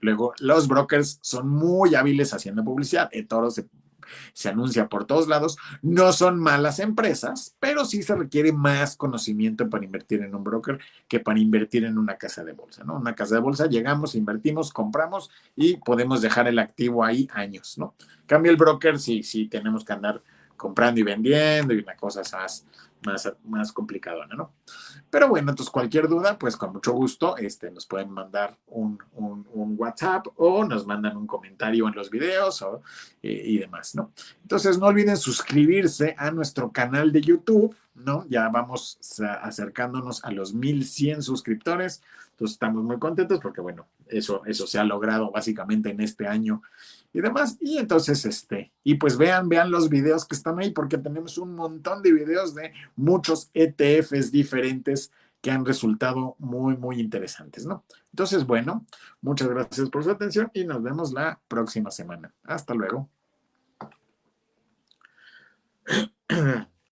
luego los brokers son muy hábiles haciendo publicidad. eToro se anuncia por todos lados. No son malas empresas, pero sí se requiere más conocimiento para invertir en un broker que para invertir en una casa de bolsa, ¿no? Una casa de bolsa, llegamos, invertimos, compramos y podemos dejar el activo ahí años, ¿no? En cambio, el broker sí tenemos que andar comprando y vendiendo y una cosa más complicadona, ¿no? Pero bueno, entonces cualquier duda, pues con mucho gusto, nos pueden mandar un WhatsApp o nos mandan un comentario en los videos y demás, ¿no? Entonces no olviden suscribirse a nuestro canal de YouTube, ¿no? Ya vamos acercándonos a los 1100 suscriptores, entonces estamos muy contentos porque, bueno, eso se ha logrado básicamente en este año y demás. Y entonces, y pues vean los videos que están ahí, porque tenemos un montón de videos de muchos ETFs diferentes que han resultado muy, muy interesantes, ¿no? Entonces, bueno, muchas gracias por su atención y nos vemos la próxima semana. Hasta luego.